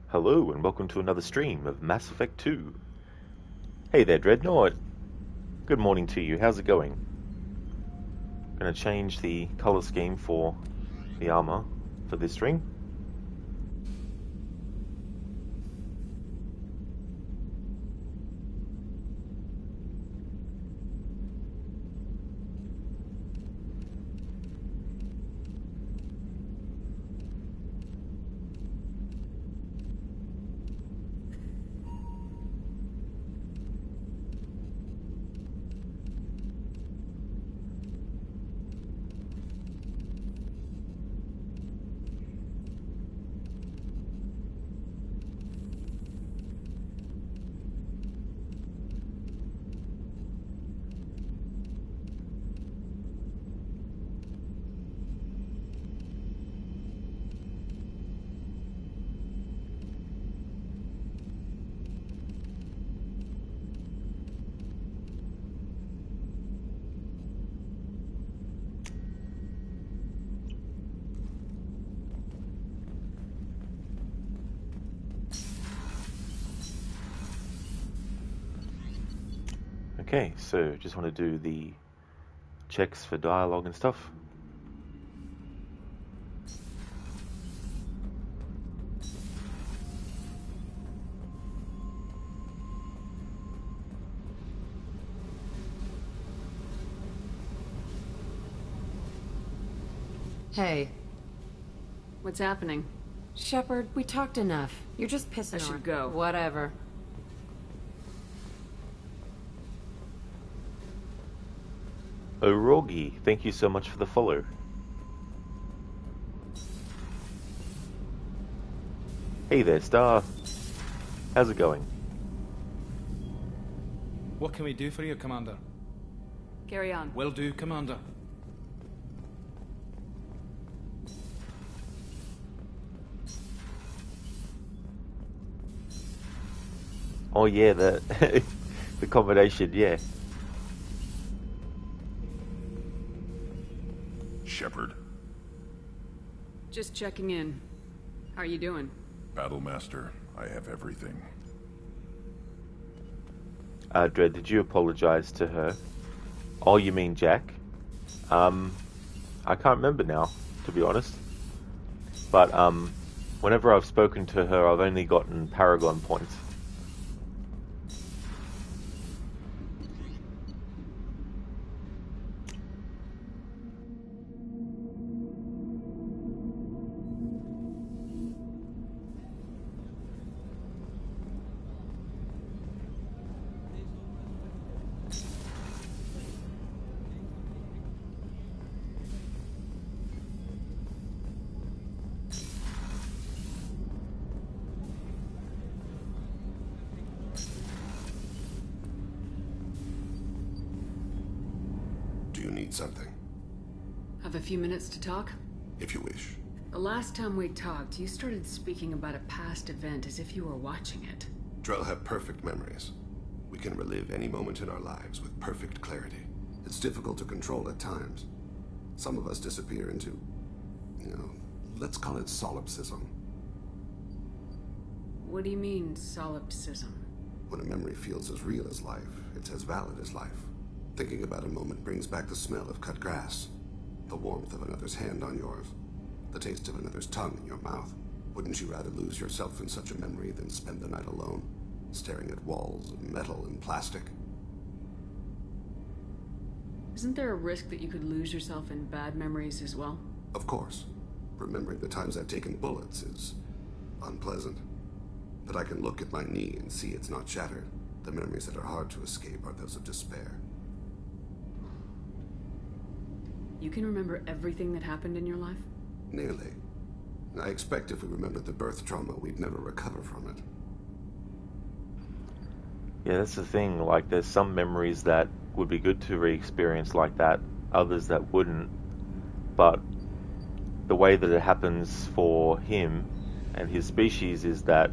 Hello and welcome to another stream of Mass Effect 2. Hey there, Dreadnought. Good morning to you. How's it going? Gonna change the color scheme for the armor for this stream. Okay, so just want to do the checks for dialogue and stuff. Hey. What's happening? Shepard, we talked enough. You're just pissing I should go. Whatever. Orogi, thank you so much for the follow. Hey there, Star. How's it going? What can we do for you, Commander? Carry on. Will do, Commander. Oh yeah, the the combination, yeah. Shepard. Just checking in. How are you doing? Battlemaster, I have everything. Dredd, did you apologize to her? Oh, you mean Jack? I can't remember now, to be honest. But, whenever I've spoken to her, I've only gotten Paragon points. Do you need something? I've Have a few minutes to talk? If you wish. The last time we talked, you started speaking about a past event as if you were watching it. Drell have perfect memories. We can relive any moment in our lives with perfect clarity. It's difficult to control at times. Some of us disappear into, let's call it solipsism. What do you mean, solipsism? When a memory feels as real as life, it's as valid as life. Thinking about a moment brings back the smell of cut grass, the warmth of another's hand on yours, the taste of another's tongue in your mouth. Wouldn't you rather lose yourself in such a memory than spend the night alone, staring at walls of metal and plastic? Isn't there a risk that you could lose yourself in bad memories as well? Of course. Remembering the times I've taken bullets is unpleasant. But I can look at my knee and see it's not shattered. The memories that are hard to escape are those of despair. You can remember everything that happened in your life? Nearly. I expect if we remembered the birth trauma, we'd never recover from it. Yeah, that's the thing. Like, there's some memories that would be good to re-experience like that, others that wouldn't. But the way that it happens for him and his species is that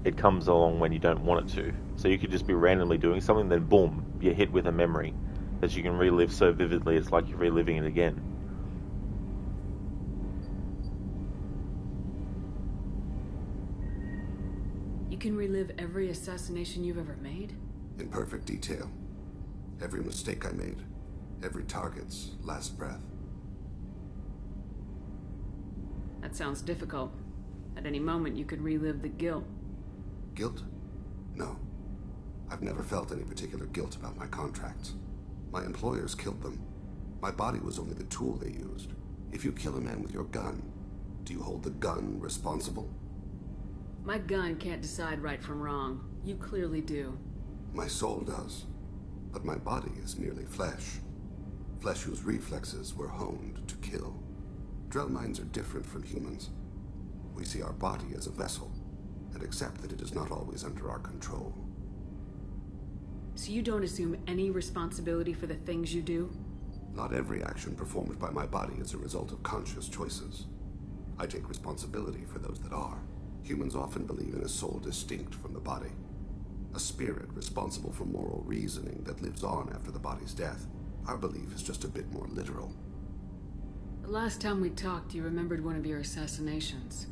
it comes along when you don't want it to. So you could just be randomly doing something, then boom, you're hit with a memory that you can relive so vividly, it's like you're reliving it again. You can relive every assassination you've ever made? In perfect detail. Every mistake I made. Every target's last breath. That sounds difficult. At any moment, you could relive the guilt. Guilt? No. I've never felt any particular guilt about my contracts. My employers killed them. My body was only the tool they used. If you kill a man with your gun, do you hold the gun responsible? My gun can't decide right from wrong. You clearly do. My soul does. But my body is merely flesh. Flesh whose reflexes were honed to kill. Drell minds are different from humans. We see our body as a vessel, and accept that it is not always under our control. So you don't assume any responsibility for the things you do? Not every action performed by my body is a result of conscious choices. I take responsibility for those that are. Humans often believe in a soul distinct from the body. A spirit responsible for moral reasoning that lives on after the body's death. Our belief is just a bit more literal. The last time we talked, you remembered one of your assassinations.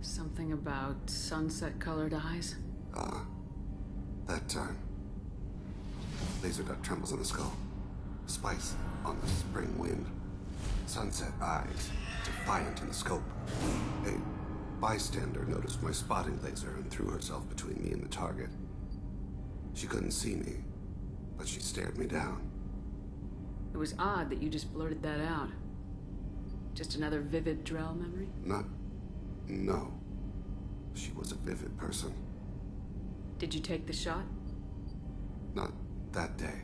Something about sunset-colored eyes? That time. Laser dot trembles on the skull. Spice on the spring wind. Sunset eyes, defiant in the scope. A bystander noticed my spotting laser and threw herself between me and the target. She couldn't see me, but she stared me down. It was odd that you just blurted that out. Just another vivid Drell memory? No. She was a vivid person. Did you take the shot? Not that day.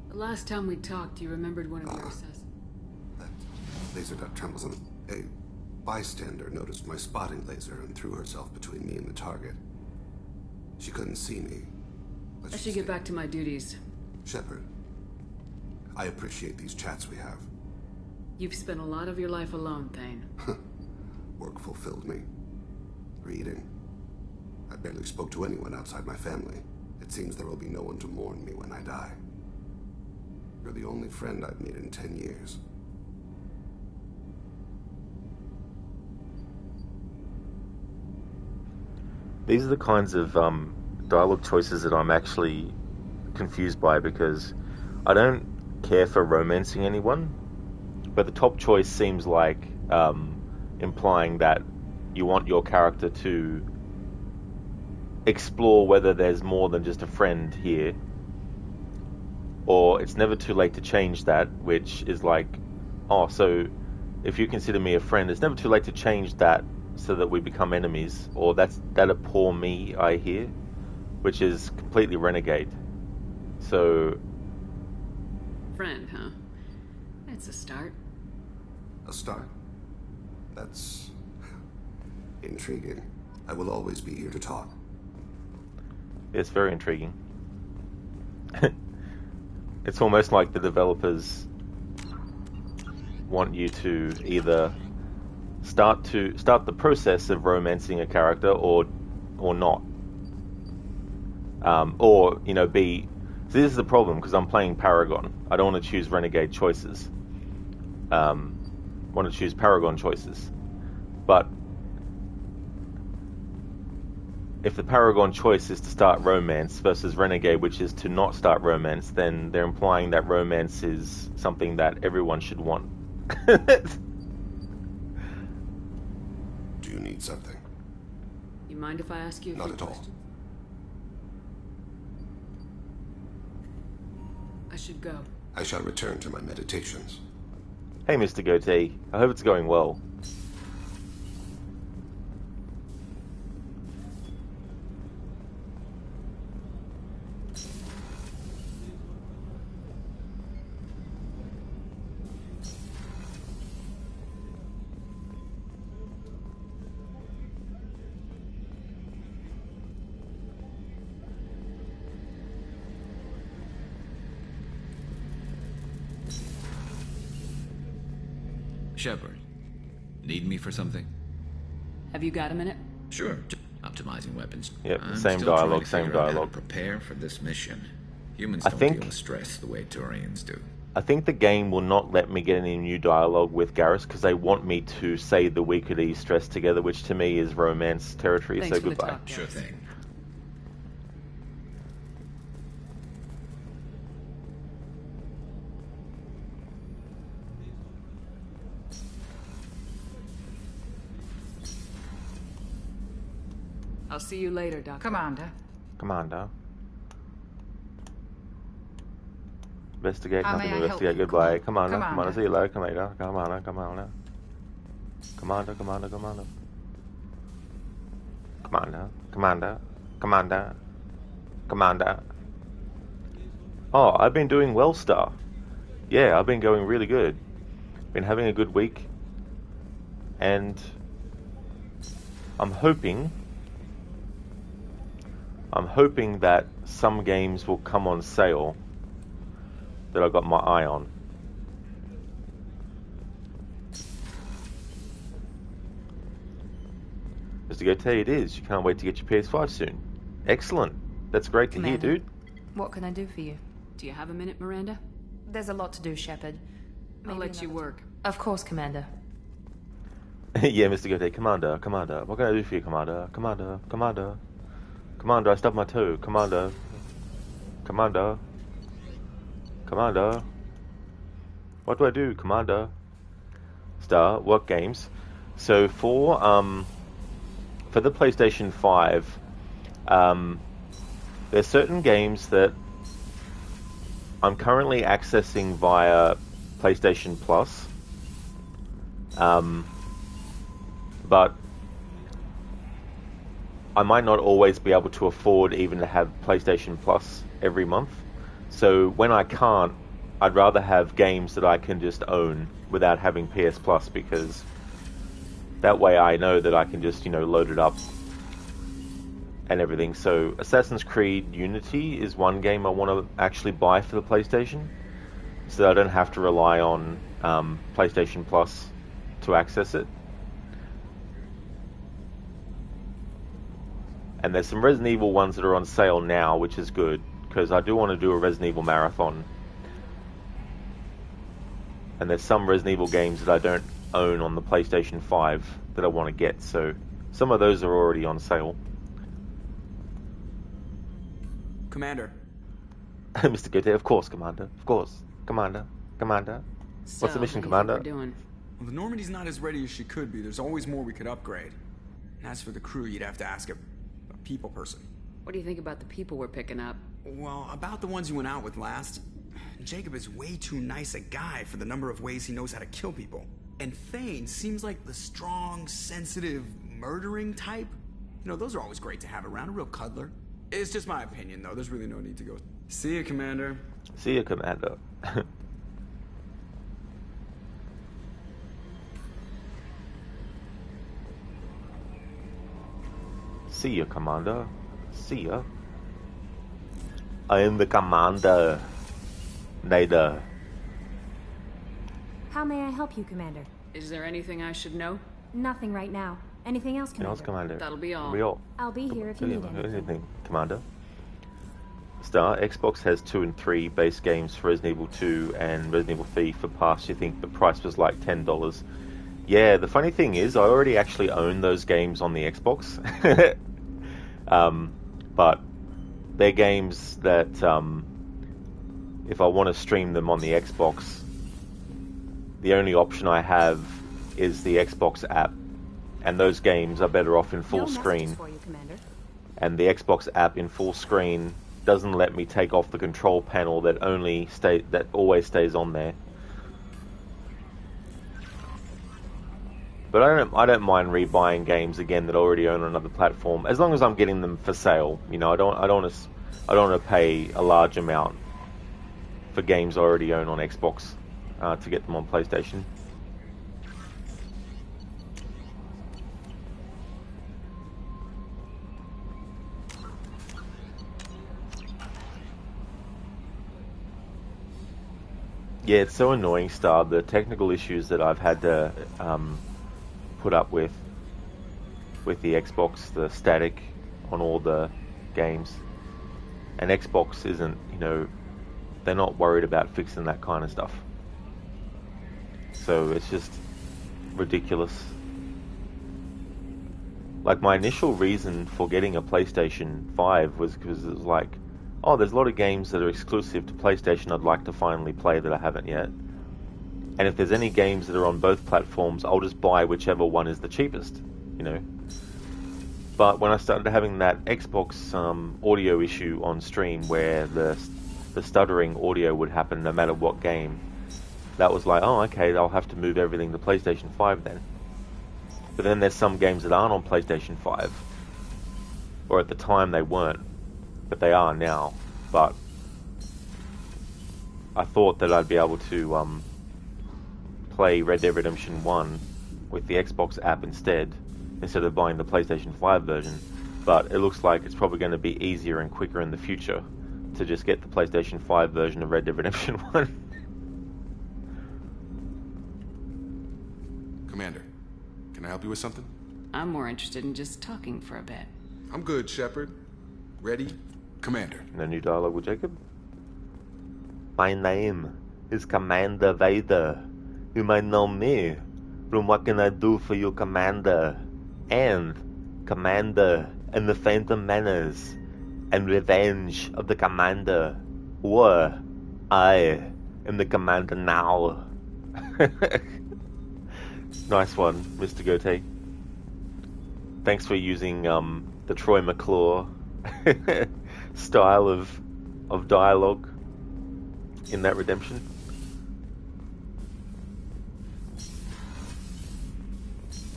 The last time we talked, you remembered one of your assassins. That laser dot trembles on a bystander noticed my spotting laser and threw herself between me and the target. She couldn't see me, but I should get back to my duties. Shepard, I appreciate these chats we have. You've spent a lot of your life alone, Thane. Work fulfilled me. Reading. I barely spoke to anyone outside my family. It seems there will be no one to mourn me when I die. You're the only friend I've made in 10 years. These are the kinds of dialogue choices that I'm actually confused by, because I don't care for romancing anyone, but the top choice seems like implying that you want your character to explore whether there's more than just a friend here, or it's never too late to change that, which is like, oh, so if you consider me a friend, it's never too late to change that so that we become enemies, or that a poor me, I hear, which is completely renegade. So... Friend, huh? That's a start. A start? That's intriguing. I will always be here to talk. It's very intriguing. It's almost like the developers want you to either start the process of romancing a character or not, or be. So this is the problem because I'm playing Paragon. I don't want to choose Renegade choices. Want to choose Paragon choices, but if the Paragon choice is to start romance versus Renegade, which is to not start romance, then they're implying that romance is something that everyone should want. Do you need something? You mind if I ask you a Not few at all. questions? I should go. I shall return to my meditations. Hey, Mr. Goatee. I hope it's going well. Shepard, need me for something? Have you got a minute? Sure. Optimizing weapons. Yep, I'm same still trying dialogue, to same figure out how to dialogue. prepare for this mission. Humans I don't think- deal with stress the way Turians do. I think the game will not let me get any new dialogue with Garrus because they want me to say the we could ease stress together, which to me is romance territory. Thanks So for the goodbye. talk. Sure thing. I'll see you later, Doctor. Commander, Commander. Investigate, How may nothing I to help investigate. you? Goodbye. Come on. Commander. Commander. See you later. Commander. Commander. Commander. Commander. Commander. Commander. Commander. Commander. Commander. Commander. Oh, I've been doing well, Star. Yeah, I've been going really good. Been having a good week. And I'm hoping that some games will come on sale that I've got my eye on. Mr. Goatee, it is. You can't wait to get your PS5 soon. Excellent. That's great to hear, Commander. dude. what can I do for you? Do you have a minute, Miranda? There's a lot to do, Shepard. I'll Maybe let you another work. time. Of course, Commander. Yeah, Mr. Goatee. Commander, Commander. What can I do for you, Commander? Commander, Commander. Commander, I stubbed my toe. Commander. Commander. Commander. What do I do, Commander? Star, what games? So for the PlayStation 5, there's certain games that I'm currently accessing via PlayStation Plus. But I might not always be able to afford even to have PlayStation Plus every month. So when I can't, I'd rather have games that I can just own without having PS Plus, because that way I know that I can just, load it up and everything. So Assassin's Creed Unity is one game I want to actually buy for the PlayStation, so that I don't have to rely on PlayStation Plus to access it. And there's some Resident Evil ones that are on sale now, which is good, because I do want to do a Resident Evil marathon. And there's some Resident Evil games that I don't own on the PlayStation 5 that I want to get, so some of those are already on sale. Commander. Mr. Goatee, of course, Commander. Of course. Commander. Commander. So, What's the mission, what do you think Commander? we're doing? Well, the Normandy's not as ready as she could be. There's always more we could upgrade. And as for the crew, you'd have to ask a people person. What do you think about the people we're picking up? Well, about the ones you went out with last, Jacob is way too nice a guy for the number of ways he knows how to kill people. And Thane seems like the strong, sensitive, murdering type. Those are always great to have around, a real cuddler. It's just my opinion, though. There's really no need to go. See ya, Commander. See you, Commander. See ya, Commander. See ya. I am the Commander. Neither. How may I help you, Commander? Is there anything I should know? Nothing right now. Anything else, Anything else, Commander? Commander? That'll be all. We all. I'll be here if you need anything. Anything, Commander. Star, Xbox has 2 and 3 base games for Resident Evil 2 and Resident Evil 3 for past. You think the price was like $10. Yeah, the funny thing is, I already actually own those games on the Xbox. But they're games that, if I want to stream them on the Xbox, the only option I have is the Xbox app. And those games are better off in full screen. For you, Commander. And the Xbox app in full screen doesn't let me take off the control panel that always stays on there. But I don't mind rebuying games again that I already own on another platform, as long as I'm getting them for sale. You know, I don't want to pay a large amount for games I already own on Xbox to get them on PlayStation. Yeah, it's so annoying, Star, the technical issues that I've had to put up with the Xbox, the static on all the games. And Xbox isn't, you know, they're not worried about fixing that kind of stuff. So it's just ridiculous. Like, my initial reason for getting a PlayStation 5 was because it was like, oh, there's a lot of games that are exclusive to PlayStation I'd like to finally play that I haven't yet. And if there's any games that are on both platforms, I'll just buy whichever one is the cheapest, you know. But when I started having that Xbox audio issue on stream where the stuttering audio would happen no matter what game, that was like, oh, okay, I'll have to move everything to PlayStation 5 then. But then there's some games that aren't on PlayStation 5. Or at the time they weren't. But they are now. But I thought that I'd be able to play Red Dead Redemption 1 with the Xbox app instead of buying the PlayStation 5 version. But it looks like it's probably going to be easier and quicker in the future to just get the PlayStation 5 version of Red Dead Redemption 1. Commander, can I help you with something? I'm more interested in just talking for a bit. I'm good, Shepard. Ready? Commander. No new dialogue with Jacob? My name is Commander Vader. You might know me from What Can I Do For You, Commander? And Commander and the Phantom Menace and Revenge of the Commander. Or I am the Commander now. Nice one, Mr. Gote. Thanks for using the Troy McClure style of dialogue in that Redemption.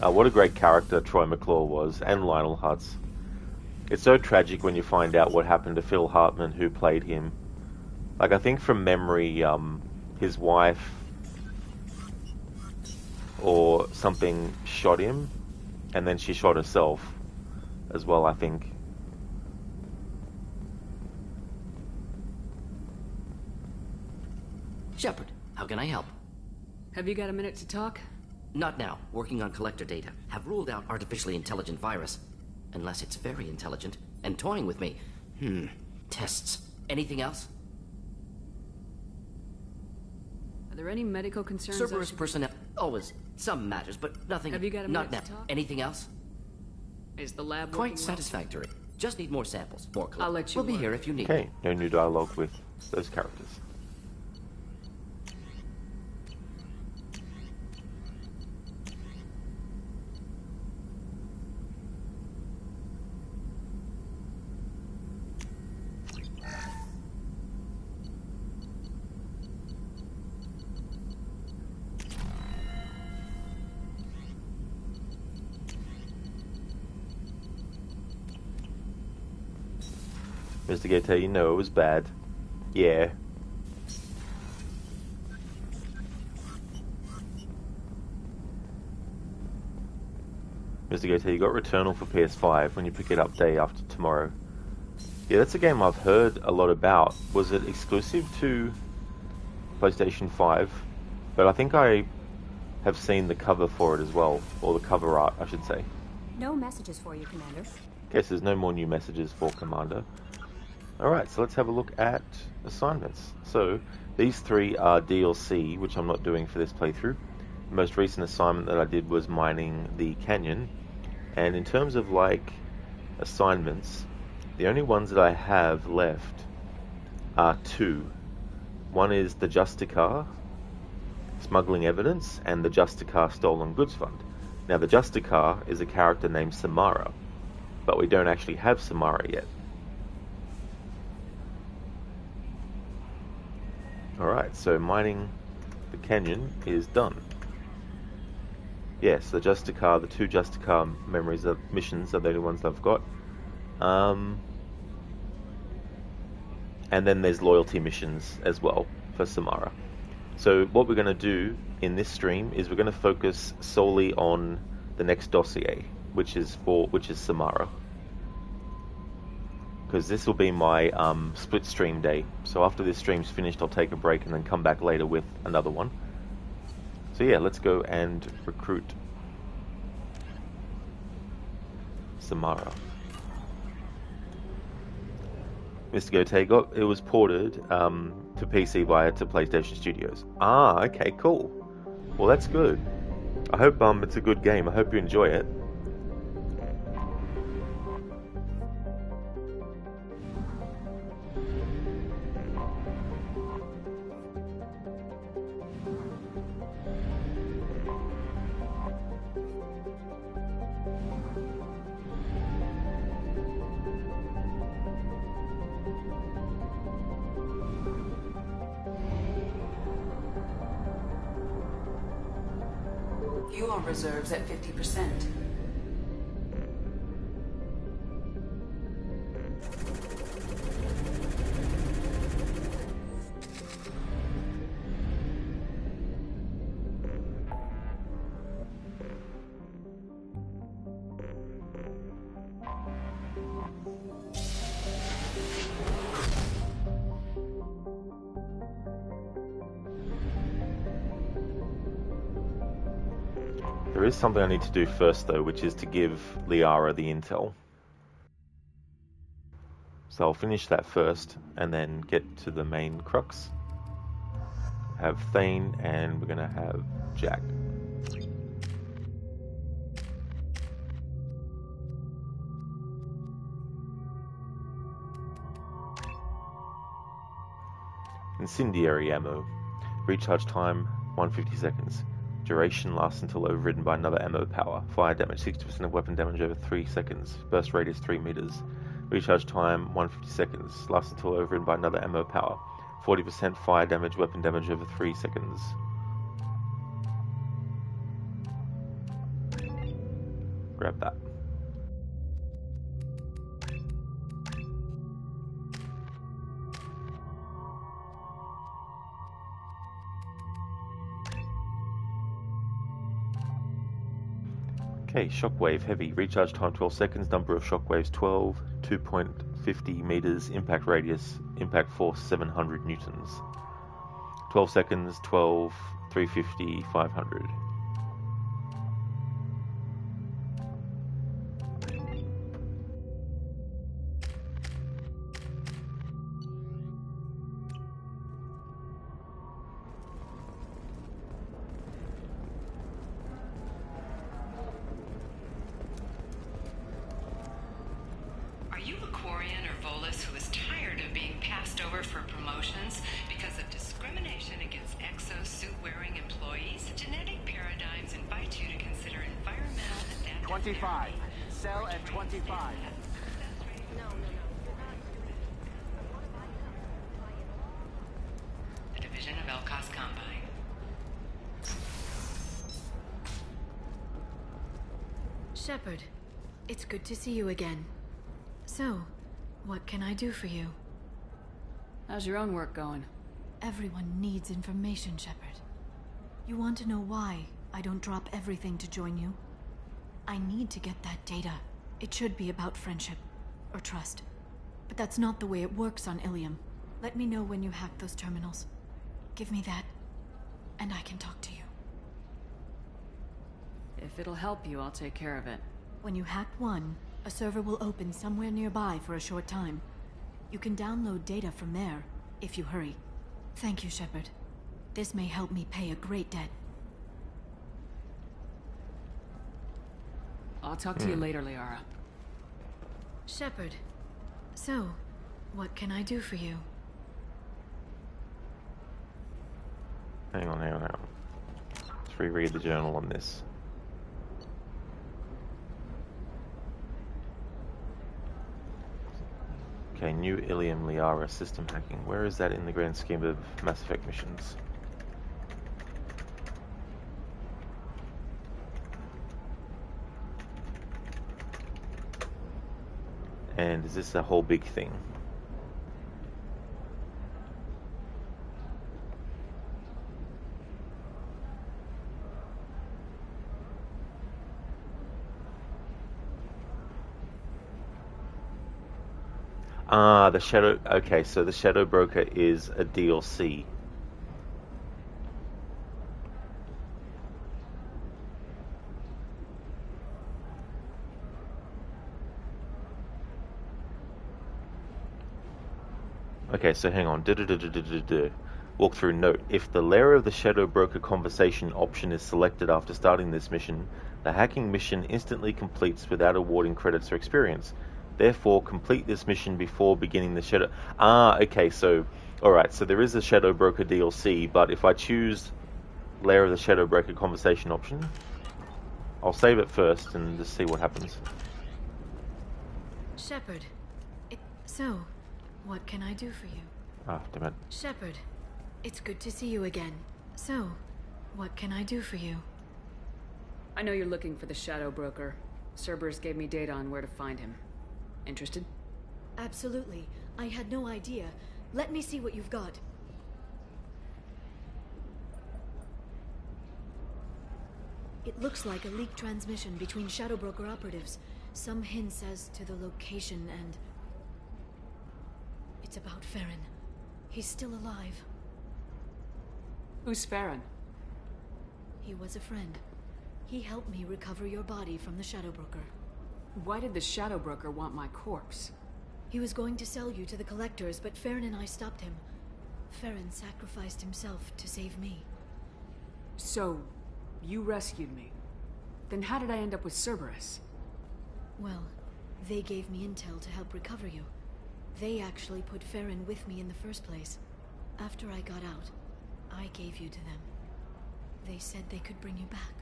What a great character Troy McClure was, and Lionel Hutz. It's so tragic when you find out what happened to Phil Hartman, who played him. Like, I think from memory, his wife or something shot him, and then she shot herself as well, I think. Shepard, how can I help? Have you got a minute to talk? Not now. Working on collector data. Have ruled out artificially intelligent virus. Unless it's very intelligent and toying with me. Tests. Anything else? Are there any medical concerns? Cerberus personnel. Always. Some matters, but nothing. Have you got a not minute now. to talk? Anything else? Is the lab Quite working satisfactory. Just need more samples. More clues. I'll let you We'll be work. here if you need. Okay, no new dialogue with those characters. Mr. Gator, you know it was bad. Yeah. Mr. Gator, you got Returnal for PS5 when you pick it up day after tomorrow. Yeah, that's a game I've heard a lot about. Was it exclusive to PlayStation 5? but I think I have seen the cover for it as well, or the cover art, I should say. No messages for you, Commander. Guess there's no more new messages for Commander. Alright, so let's have a look at assignments. So, these three are DLC, which I'm not doing for this playthrough. The most recent assignment that I did was mining the canyon. And in terms of, like, assignments, the only ones that I have left are two. One is the Justicar, smuggling evidence, and the Justicar stolen goods fund. Now, the Justicar is a character named Samara, but we don't actually have Samara yet. Alright, so mining the canyon is done. Yes, the Justicar, the two Justicar missions are the only ones I've got. And then there's loyalty missions as well for Samara. So what we're going to do in this stream is we're going to focus solely on the next dossier, which is Samara. Because this will be my split stream day. So after this stream's finished, I'll take a break and then come back later with another one. So yeah, let's go and recruit Samara. Mr. Gote, it was ported to PC via to PlayStation Studios. Ah, okay, cool. Well, that's good. I hope it's a good game. I hope you enjoy it. Fuel reserves at 50%. There is something I need to do first, though, which is to give Liara the intel. So I'll finish that first, and then get to the main crux. Have Thane, and we're going to have Jack. Incendiary ammo. Recharge time, 150 seconds. Duration lasts until overridden by another ammo power. Fire damage, 60% of weapon damage over 3 seconds. Burst radius 3 meters. Recharge time, 150 seconds. Lasts until overridden by another ammo power. 40% fire damage, weapon damage over 3 seconds. Grab that. Okay, shockwave heavy. Recharge time 12 seconds. Number of shockwaves 12. 2.50 meters. Impact radius. Impact force 700 newtons. 12 seconds. 12. 350. 500. Shepard, it's good to see you again. So, what can I do for you? How's your own work going? Everyone needs information, Shepard. You want to know why I don't drop everything to join you? I need to get that data. It should be about friendship, or trust. But that's not the way it works on Ilium. Let me know when you hack those terminals. Give me that. and I can talk to you. If it'll help you, I'll take care of it. When you hack one, a server will open somewhere nearby for a short time. You can download data from there, if you hurry. Thank you, Shepard. This may help me pay a great debt. I'll talk to you later, Liara. Shepard, so, what can I do for you? Hang on. Let's reread the journal on this. Okay, new Ilium Liara system hacking. Where is that in the grand scheme of Mass Effect missions? And is this a whole big thing? Ah, the Shadow... Okay, so the Shadow Broker is a DLC. Okay, so hang on. Walkthrough note. If the layer of the Shadow Broker conversation option is selected after starting this mission, the hacking mission instantly completes without awarding credits or experience. Therefore, complete this mission before beginning the Shadow... Ah, okay, so... Alright, so there is a Shadow Broker DLC, but if I choose layer of the Shadow Broker conversation option, I'll save it first and just see what happens. Shepard, so, what can I do for you? Ah, damn it. Shepard, it's good to see you again. So, what can I do for you? I know you're looking for the Shadow Broker. Cerberus gave me data on where to find him. Interested? Absolutely. I had no idea. Let me see what you've got. It looks like a leaked transmission between Shadow Broker operatives. Some hints as to the location and... It's about Farron. He's still alive. Who's Farron? He was a friend. He helped me recover your body from the Shadow Broker. Why did the Shadow Broker want my corpse? He was going to sell you to the Collectors, but Farron and I stopped him. Farron sacrificed himself to save me. So, you rescued me. Then how did I end up with Cerberus? Well, they gave me intel to help recover you. They actually put Farron with me in the first place. After I got out, I gave you to them. They said they could bring you back.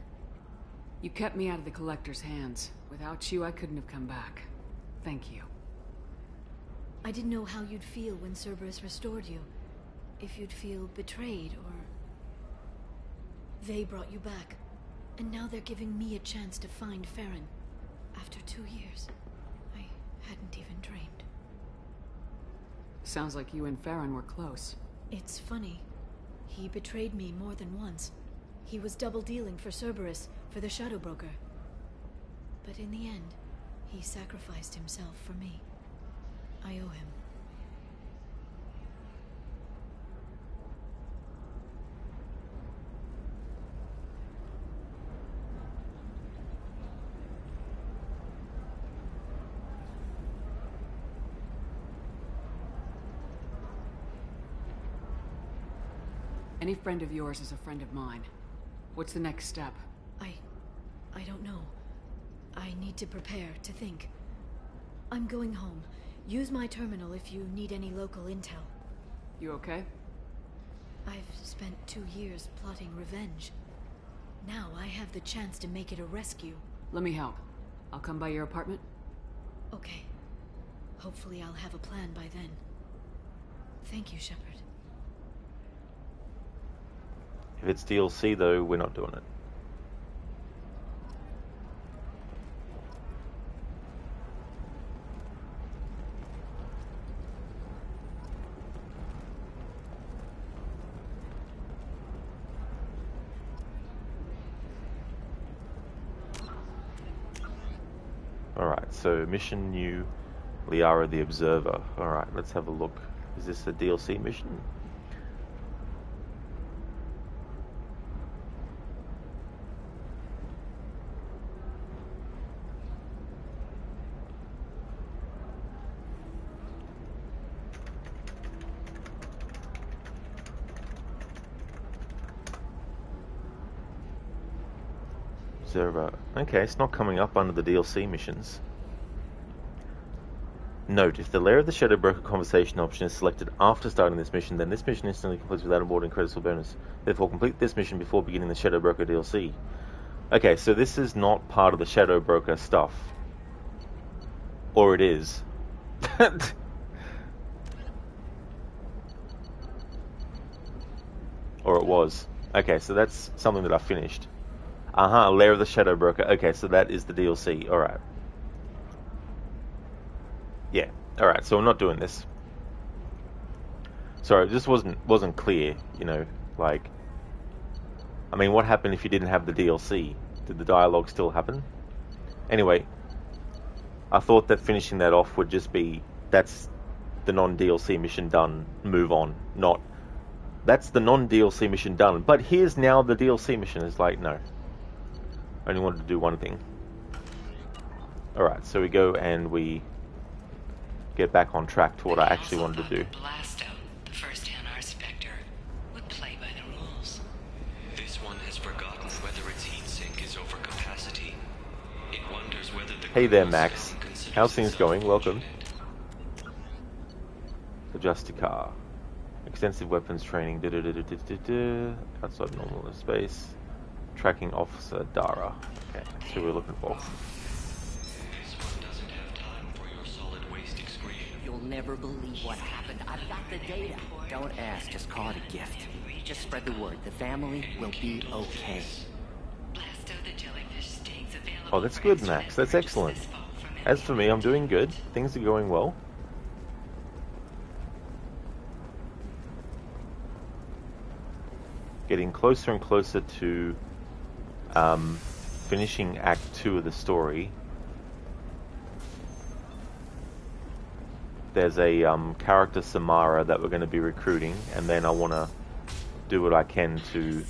You kept me out of the Collector's hands. Without you, I couldn't have come back. Thank you. I didn't know how you'd feel when Cerberus restored you. If you'd feel betrayed, or... They brought you back. And now they're giving me a chance to find Farron. After 2 years. I hadn't even dreamed. Sounds like you and Farron were close. It's funny. He betrayed me more than once. He was double-dealing for Cerberus, for the Shadow Broker. But in the end, he sacrificed himself for me. I owe him. Any friend of yours is a friend of mine. What's the next step? I don't know. I need to prepare, to think. I'm going home. Use my terminal if you need any local intel. You okay? I've spent 2 years plotting revenge. Now I have the chance to make it a rescue. Let me help. I'll come by your apartment. Okay. Hopefully I'll have a plan by then. Thank you, Shepard. If it's DLC though, we're not doing it. Alright, so mission new, Liara the Observer. Alright, let's have a look. Is this a DLC mission? Zero. Okay, it's not coming up under the DLC missions. Note, if the Lair of the Shadow Broker conversation option is selected after starting this mission, then this mission instantly completes without awarding credits or bonus. Therefore, complete this mission before beginning the Shadow Broker DLC. Okay, so this is not part of the Shadow Broker stuff. Or it is. Or it was. Okay, so that's something that I finished. Lair of the Shadow Broker. Okay, so that is the DLC. Alright. Yeah. Alright, so I'm not doing this. Sorry, this wasn't clear, you know, like... I mean, what happened if you didn't have the DLC? Did the dialogue still happen? Anyway, I thought that finishing that off would just be, that's the non-DLC mission done, move on. Not, that's the non-DLC mission done, but here's now the DLC mission. It's like, no. I only wanted to do one thing. Alright, so we go and we get back on track to what I actually wanted to do. Hey there, Max. How's things going? Welcome. Adjust to car. Extensive weapons training. Outside normal space. Tracking Officer Dara. Okay, that's who we're looking for. You'll never believe what happened. I've got the data. Don't ask, just call it a gift. Just spread the word. The family will be okay. Oh, that's good, Max. That's excellent. As for me, I'm doing good. Things are going well. Getting closer and closer to finishing Act 2 of the story. There's a character, Samara, that we're going to be recruiting, and then I want to do what I can to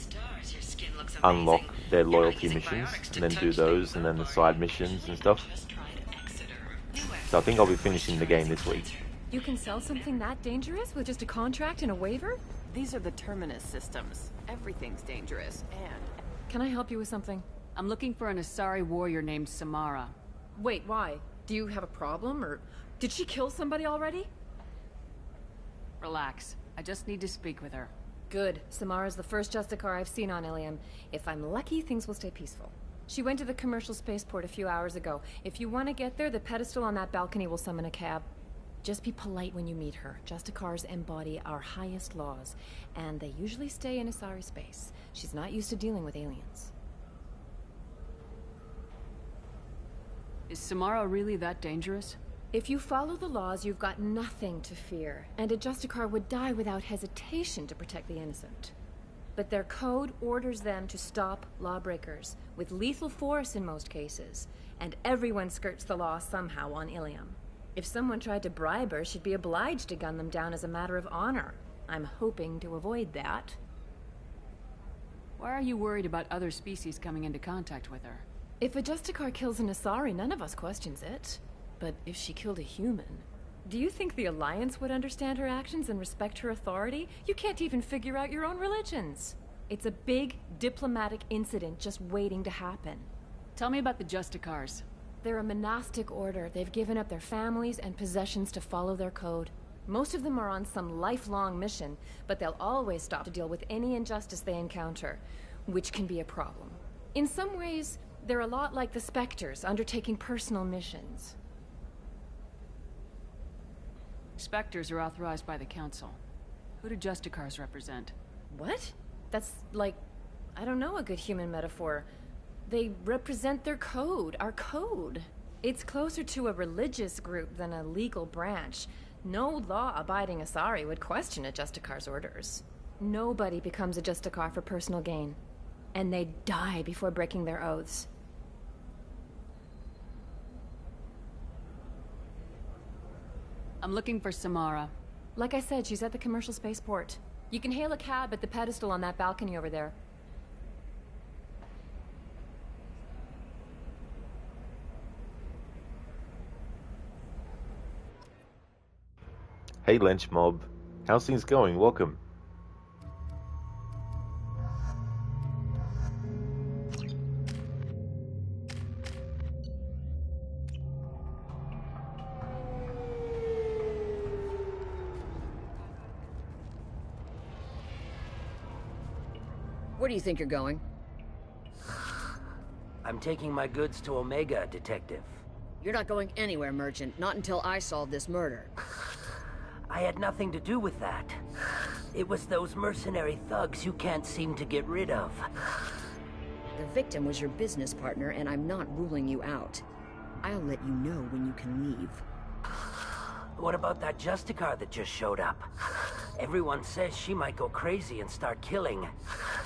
unlock their loyalty missions, and then do those, and then the side missions and stuff. So I think I'll be finishing the game this week. You can sell something that dangerous with just a contract and a waiver? These are the Terminus systems. Everything's dangerous, and... Can I help you with something? I'm looking for an Asari warrior named Samara. Wait, why? Do you have a problem, or did she kill somebody already? Relax. I just need to speak with her. Good. Samara's the first Justicar I've seen on Ilium. If I'm lucky, things will stay peaceful. She went to the commercial spaceport a few hours ago. If you want to get there, the pedestal on that balcony will summon a cab. Just be polite when you meet her. Justicars embody our highest laws, and they usually stay in Asari space. She's not used to dealing with aliens. Is Samara really that dangerous? If you follow the laws, you've got nothing to fear, and a Justicar would die without hesitation to protect the innocent. But their code orders them to stop lawbreakers, with lethal force in most cases, and everyone skirts the law somehow on Ilium. If someone tried to bribe her, she'd be obliged to gun them down as a matter of honor. I'm hoping to avoid that. Why are you worried about other species coming into contact with her? If a Justicar kills an Asari, none of us questions it. But if she killed a human... Do you think the Alliance would understand her actions and respect her authority? You can't even figure out your own religions. It's a big diplomatic incident just waiting to happen. Tell me about the Justicars. They're a monastic order. They've given up their families and possessions to follow their code. Most of them are on some lifelong mission, but they'll always stop to deal with any injustice they encounter, which can be a problem. In some ways, they're a lot like the Spectres, undertaking personal missions. Spectres are authorized by the Council. Who do Justicars represent? What? That's like, I don't know, a good human metaphor. They represent their code, our code. It's closer to a religious group than a legal branch. No law-abiding Asari would question a Justicar's orders. Nobody becomes a Justicar for personal gain. And they die before breaking their oaths. I'm looking for Samara. Like I said, she's at the commercial spaceport. You can hail a cab at the pedestal on that balcony over there. Hey, Lynch Mob. How's things going? Welcome. Where do you think you're going? I'm taking my goods to Omega, Detective. You're not going anywhere, Merchant. Not until I solve this murder. I had nothing to do with that. It was those mercenary thugs you can't seem to get rid of. The victim was your business partner, and I'm not ruling you out. I'll let you know when you can leave. What about that Justicar that just showed up? Everyone says she might go crazy and start killing.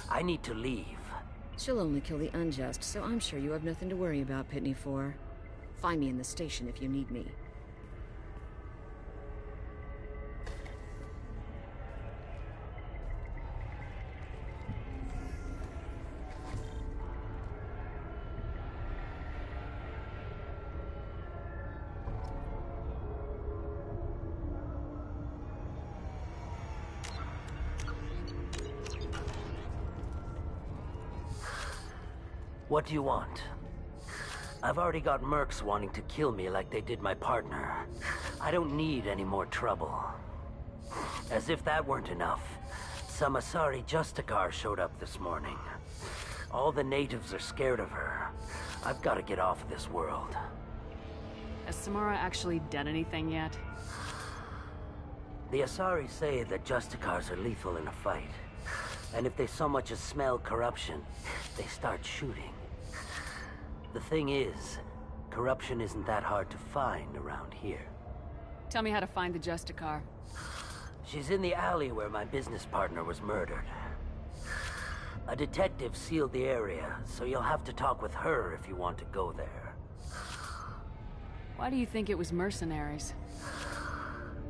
I need to leave. She'll only kill the unjust, so I'm sure you have nothing to worry about, Pitney 4. Find me in the station if you need me. What do you want? I've already got mercs wanting to kill me like they did my partner. I don't need any more trouble. As if that weren't enough, some Asari Justicar showed up this morning. All the natives are scared of her. I've got to get off of this world. Has Samara actually done anything yet? The Asari say that Justicars are lethal in a fight. And if they so much as smell corruption, they start shooting. The thing is, corruption isn't that hard to find around here. Tell me how to find the Justicar. She's in the alley where my business partner was murdered. A detective sealed the area, so you'll have to talk with her if you want to go there. Why do you think it was mercenaries?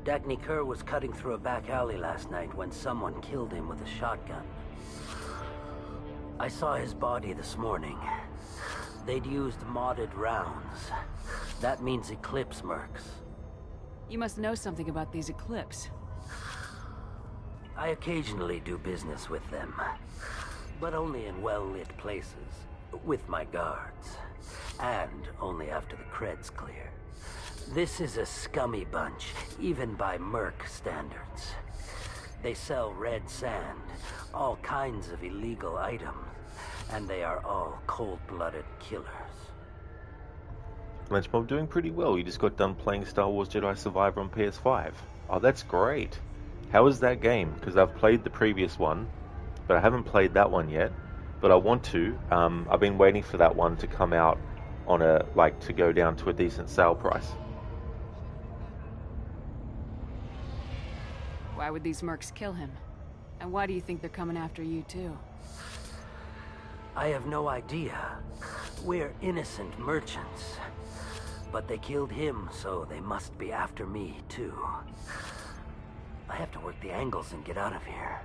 Dagny Kerr was cutting through a back alley last night when someone killed him with a shotgun. I saw his body this morning. They'd used modded rounds. That means Eclipse mercs. You must know something about these Eclipse. I occasionally do business with them, but only in well-lit places, with my guards, and only after the cred's clear. This is a scummy bunch, even by merc standards. They sell red sand, all kinds of illegal items, and they are all cold-blooded killers. Lunchmob doing pretty well. You just got done playing Star Wars Jedi Survivor on PS5. Oh, that's great. How is that game? Because I've played the previous one, but I haven't played that one yet. But I want to. I've been waiting for that one to come out on a, to go down to a decent sale price. Why would these mercs kill him? And why do you think they're coming after you too? I have no idea. We're innocent merchants. But they killed him, so they must be after me, too. I have to work the angles and get out of here.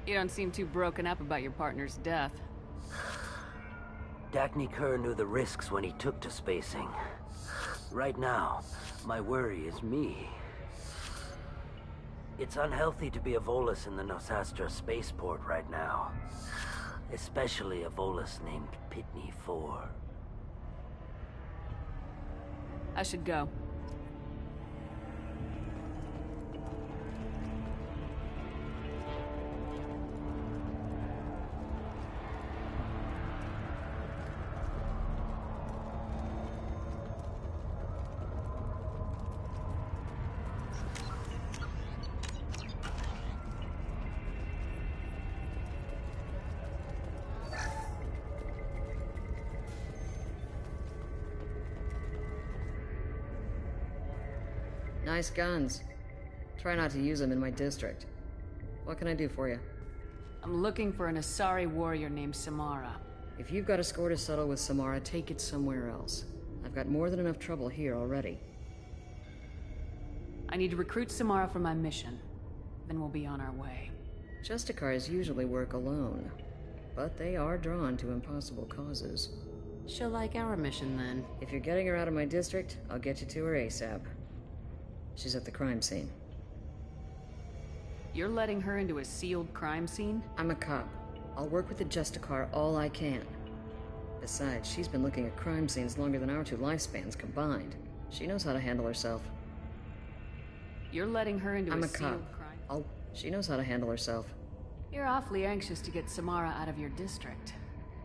You don't seem too broken up about your partner's death. Dagny Kerr knew the risks when he took to spacing. Right now, my worry is me. It's unhealthy to be a Volus in the Nosastra spaceport right now. Especially a Volus named Pitney 4. I should go. Nice guns. Try not to use them in my district. What can I do for you? I'm looking for an Asari warrior named Samara. If you've got a score to settle with Samara, take it somewhere else. I've got more than enough trouble here already. I need to recruit Samara for my mission. Then we'll be on our way. Justicars usually work alone, but they are drawn to impossible causes. She'll like our mission then. If you're getting her out of my district, I'll get you to her ASAP. She's at the crime scene. You're letting her into a sealed crime scene? I'm a cop. I'll work with the Justicar all I can. Besides, she's been looking at crime scenes longer than our two lifespans combined. She knows how to handle herself. You're letting her into I'm a a cop. sealed crime... She knows how to handle herself. You're awfully anxious to get Samara out of your district.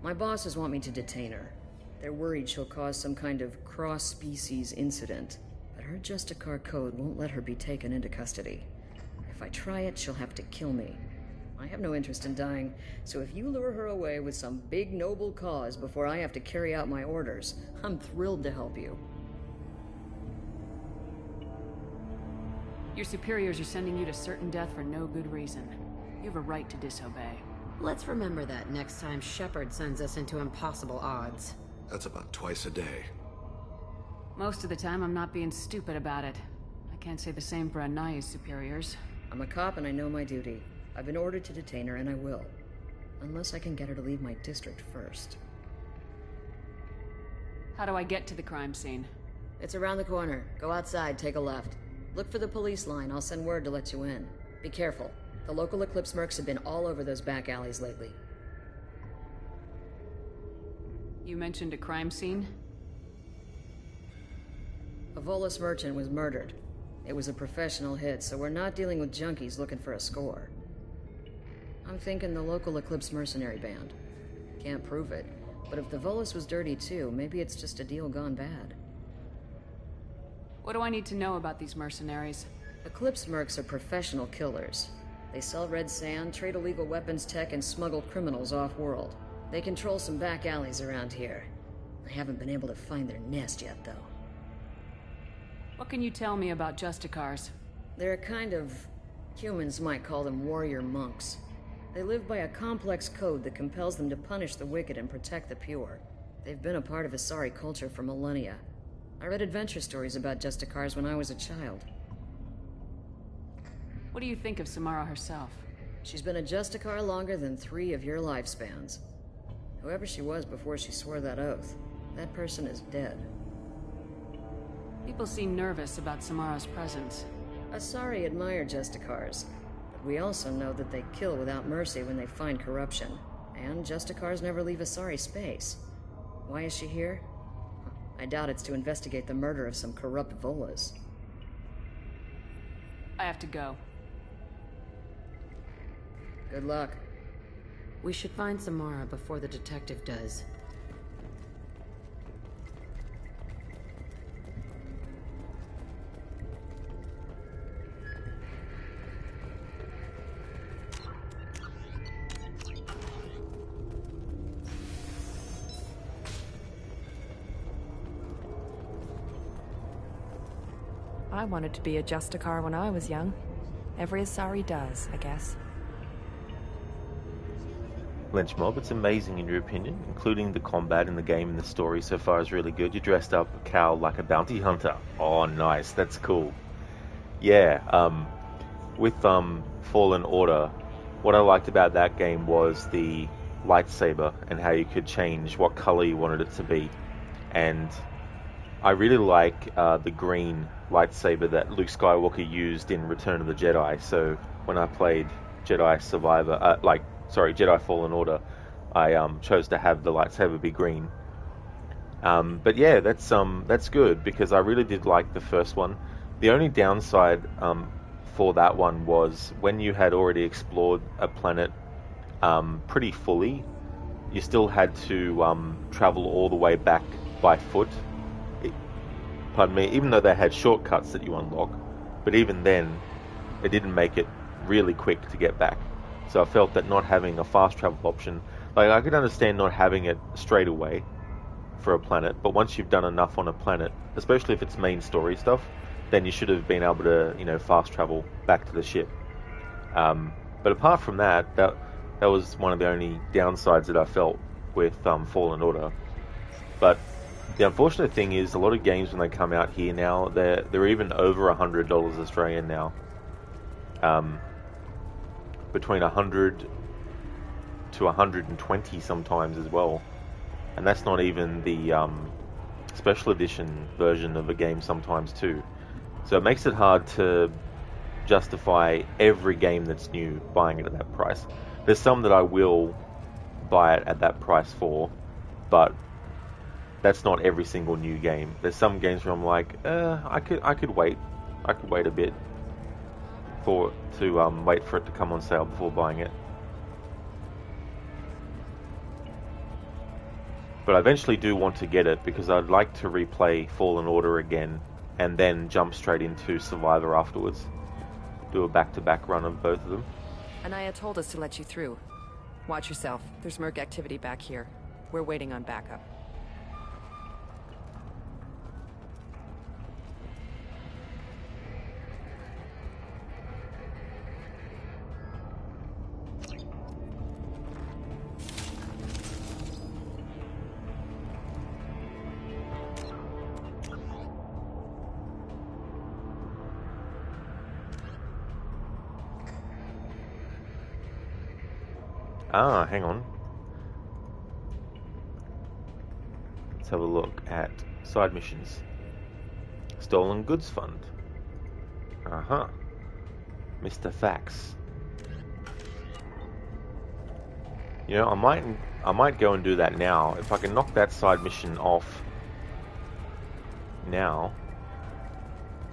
My bosses want me to detain her. They're worried she'll cause some kind of cross-species incident, but her Justicar code won't let her be taken into custody. If I try it, she'll have to kill me. I have no interest in dying, so if you lure her away with some big noble cause before I have to carry out my orders, I'm thrilled to help you. Your superiors are sending you to certain death for no good reason. You have a right to disobey. Let's remember that next time Shepard sends us into impossible odds. That's about twice a day. Most of the time, I'm not being stupid about it. I can't say the same for Anaya's superiors. I'm a cop and I know my duty. I've been ordered to detain her, and I will. Unless I can get her to leave my district first. How do I get to the crime scene? It's around the corner. Go outside, take a left. Look for the police line. I'll send word to let you in. Be careful. The local Eclipse mercs have been all over those back alleys lately. You mentioned a crime scene? A Volus merchant was murdered. It was a professional hit, so we're not dealing with junkies looking for a score. I'm thinking the local Eclipse mercenary band. Can't prove it, but if the Volus was dirty too, maybe it's just a deal gone bad. What do I need to know about these mercenaries? Eclipse mercs are professional killers. They sell red sand, trade illegal weapons tech, and smuggle criminals off-world. They control some back alleys around here. I haven't been able to find their nest yet, though. What can you tell me about Justicars? They're a kind of... humans might call them warrior monks. They live by a complex code that compels them to punish the wicked and protect the pure. They've been a part of Asari culture for millennia. I read adventure stories about Justicars when I was a child. What do you think of Samara herself? She's been a Justicar longer than 3 of your lifespans. Whoever she was before she swore that oath, that person is dead. People seem nervous about Samara's presence. Asari admire Justicars, but we also know that they kill without mercy when they find corruption. And Justicars never leave Asari space. Why is she here? I doubt it's to investigate the murder of some corrupt Volas. I have to go. Good luck. We should find Samara before the detective does. I wanted to be a Justicar when I was young. Every Asari does, I guess. Lynch Mob, it's amazing in your opinion, including the combat in the game and the story so far is really good. You dressed up Cal like a bounty hunter. Oh, nice. That's cool. Yeah, with Fallen Order, what I liked about that game was the lightsaber and how you could change what color you wanted it to be. And I really like the green lightsaber that Luke Skywalker used in Return of the Jedi. So when I played Jedi Fallen Order, I chose to have the lightsaber be green. But yeah, that's good because I really did like the first one. The only downside for that one was when you had already explored a planet pretty fully, you still had to travel all the way back by foot. Pardon me, even though they had shortcuts that you unlock, but even then, it didn't make it really quick to get back. So I felt that not having a fast travel option, like I could understand not having it straight away for a planet, but once you've done enough on a planet, especially if it's main story stuff, then you should have been able to, fast travel back to the ship. But apart from that, that was one of the only downsides that I felt with Fallen Order. But the unfortunate thing is, a lot of games when they come out here now, they're even over $100 Australian now. Between 100 to 120 sometimes as well, and that's not even the special edition version of a game sometimes too. So it makes it hard to justify every game that's new buying it at that price. There's some that I will buy it at that price for, but that's not every single new game. There's some games where I'm like, I could wait a bit wait for it to come on sale before buying it. But I eventually do want to get it because I'd like to replay Fallen Order again and then jump straight into Survivor afterwards. Do a back-to-back run of both of them. Anaya told us to let you through. Watch yourself. There's Merc activity back here. We're waiting on backup. Ah, hang on. Let's have a look at side missions. Stolen Goods Fund. Uh-huh. Mr. Fax. You know, I might go and do that now. If I can knock that side mission off now,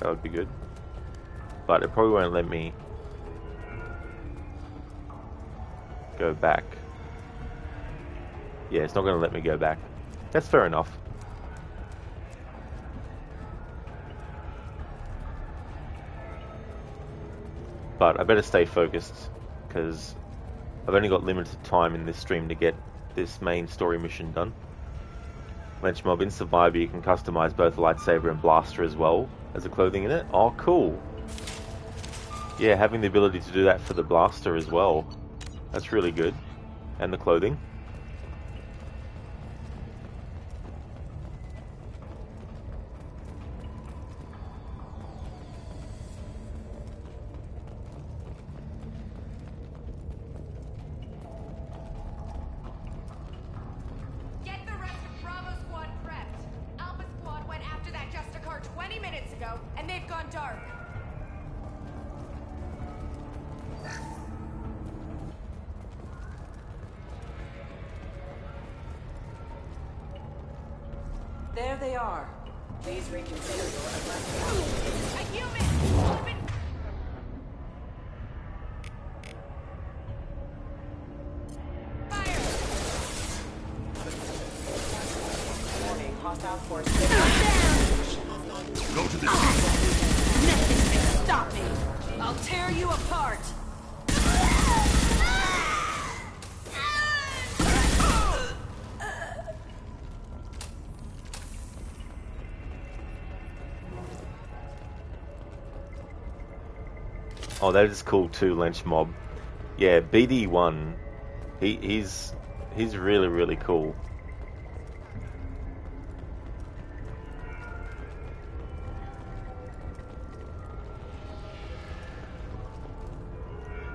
that would be good. But it probably won't let me go back. Yeah, it's not going to let me go back. That's fair enough. But I better stay focused, because I've only got limited time in this stream to get this main story mission done. Lynch Mob in Survivor, you can customize both lightsaber and blaster as well as the clothing in it. Oh, cool. Yeah, having the ability to do that for the blaster as well. That's really good. And the clothing. Get the rest of Bravo Squad prepped. Alpha Squad went after that Justicar 20 minutes ago, and they've gone dark. There they are. Please reconsider your aggressive. A human! Open! Warning, hostile force. Go to the sea. Nothing can stop me. I'll tear you apart. Oh, that is cool too, Lynch Mob. Yeah, BD1, he's really, really cool.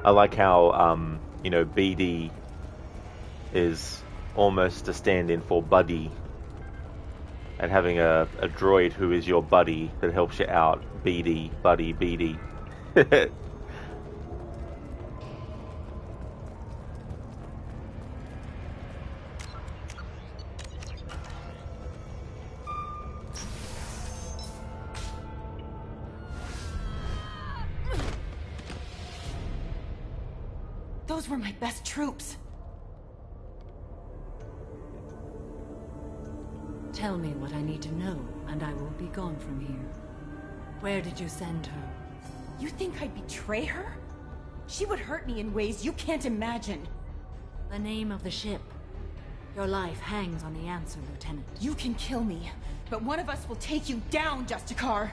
I like how, you know, BD is almost a stand-in for buddy. And having a droid who is your buddy that helps you out. BD, buddy, BD. Those were my best troops. Tell me what I need to know, and I will be gone from here. Where did you send her? You think I'd betray her? She would hurt me in ways you can't imagine. The name of the ship. Your life hangs on the answer, Lieutenant. You can kill me, but one of us will take you down, Justicar.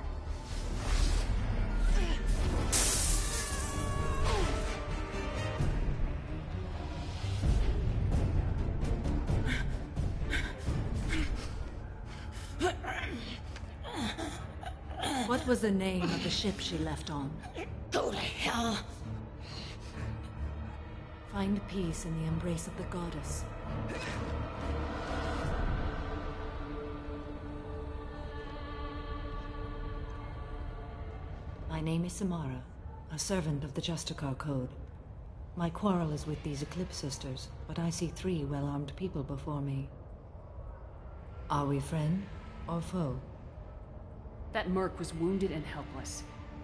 What was the name of the ship she left on? Go to hell. Find peace in the embrace of the goddess. My name is Samara, a servant of the Justicar Code. My quarrel is with these Eclipse Sisters, but I see 3 well-armed people before me. Are we friend or foe? That merc was wounded and helpless.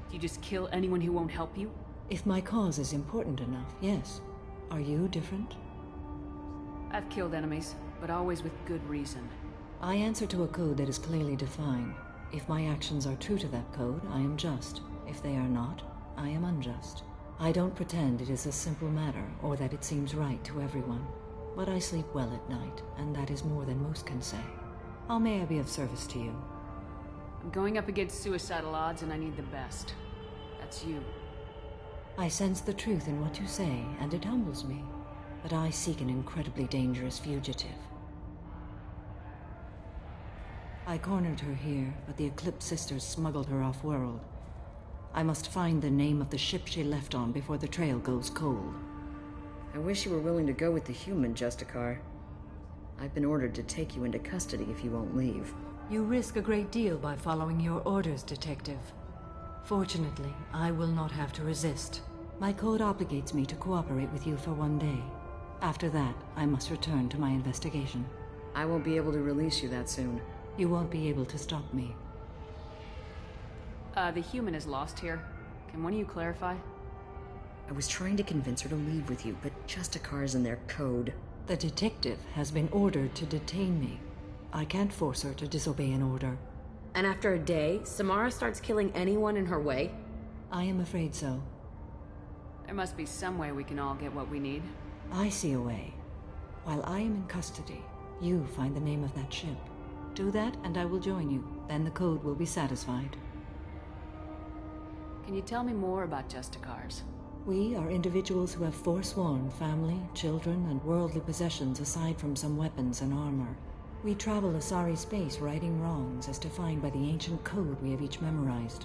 Do you just kill anyone who won't help you? If my cause is important enough, yes. Are you different? I've killed enemies. but always with good reason. I answer to a code that is clearly defined. If my actions are true to that code, I am just. If they are not, I am unjust. I don't pretend it is a simple matter, or that it seems right to everyone. But I sleep well at night, and that is more than most can say. How may I be of service to you? I'm going up against suicidal odds, and I need the best. That's you. I sense the truth in what you say, and it humbles me. But I seek an incredibly dangerous fugitive. I cornered her here, but the Eclipse sisters smuggled her off-world. I must find the name of the ship she left on before the trail goes cold. I wish you were willing to go with the human, Justicar. I've been ordered to take you into custody if you won't leave. You risk a great deal by following your orders, Detective. Fortunately, I will not have to resist. My code obligates me to cooperate with you for 1 day. After that, I must return to my investigation. I won't be able to release you that soon. You won't be able to stop me. The human is lost here. Can one of you clarify? I was trying to convince her to leave with you, but Justicar's in their code. The detective has been ordered to detain me. I can't force her to disobey an order. And after a day, Samara starts killing anyone in her way? I am afraid so. There must be some way we can all get what we need. I see a way. While I am in custody, you find the name of that ship. Do that, and I will join you. Then the code will be satisfied. Can you tell me more about Justicars? We are individuals who have forsworn family, children, and worldly possessions aside from some weapons and armor. We travel Asari space righting wrongs as defined by the ancient code we have each memorized.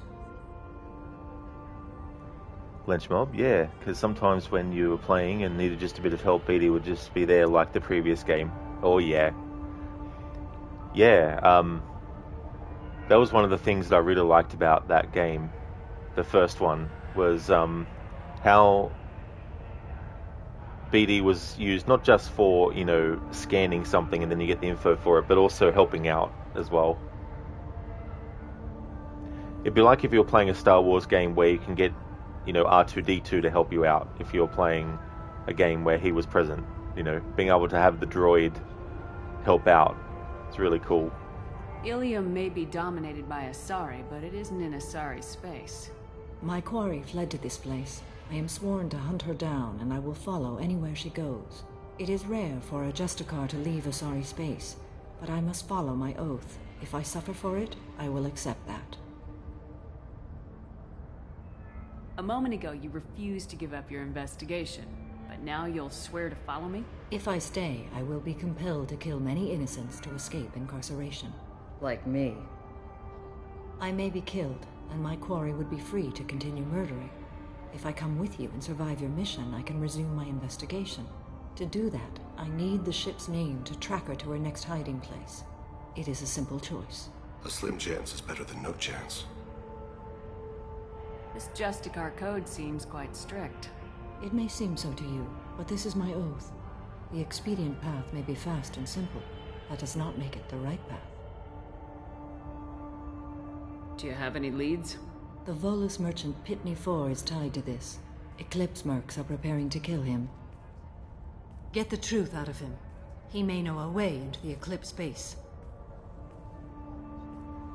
Lynch mob, yeah, because sometimes when you were playing and needed just a bit of help, BD would just be there like the previous game. Oh yeah. Yeah, that was one of the things that I really liked about that game. The first one was how BD was used not just for, you know, scanning something and then you get the info for it, but also helping out as well. It'd be like if you were playing a Star Wars game where you can get, you know, R2-D2 to help you out if you're playing a game where he was present. You know, being able to have the droid help out. It's really cool. Ilium may be dominated by Asari, but it isn't in Asari space. My quarry fled to this place. I am sworn to hunt her down, and I will follow anywhere she goes. It is rare for a Justicar to leave Asari space, but I must follow my oath. If I suffer for it, I will accept that. A moment ago, you refused to give up your investigation, but now you'll swear to follow me? If I stay, I will be compelled to kill many innocents to escape incarceration. Like me. I may be killed, and my quarry would be free to continue murdering. If I come with you and survive your mission, I can resume my investigation. To do that, I need the ship's name to track her to her next hiding place. It is a simple choice. A slim chance is better than no chance. This Justicar code seems quite strict. It may seem so to you, but this is my oath. The expedient path may be fast and simple. That does not make it the right path. Do you have any leads? The Volus merchant Pitney 4 is tied to this. Eclipse mercs are preparing to kill him. Get the truth out of him. He may know a way into the Eclipse base.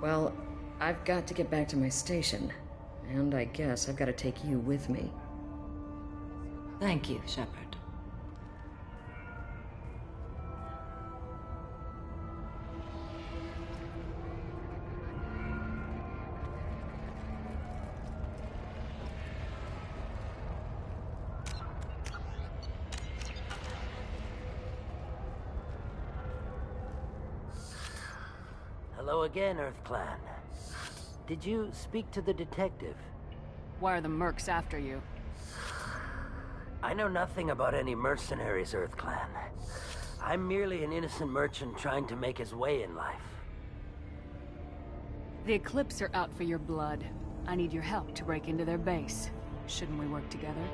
Well, I've got to get back to my station. And I guess I've got to take you with me. Thank you, Shepard. Hello again, Earth Clan. Did you speak to the detective? Why are the mercs after you? I know nothing about any mercenaries, Earth Clan. I'm merely an innocent merchant trying to make his way in life. The Eclipse are out for your blood. I need your help to break into their base. Shouldn't we work together?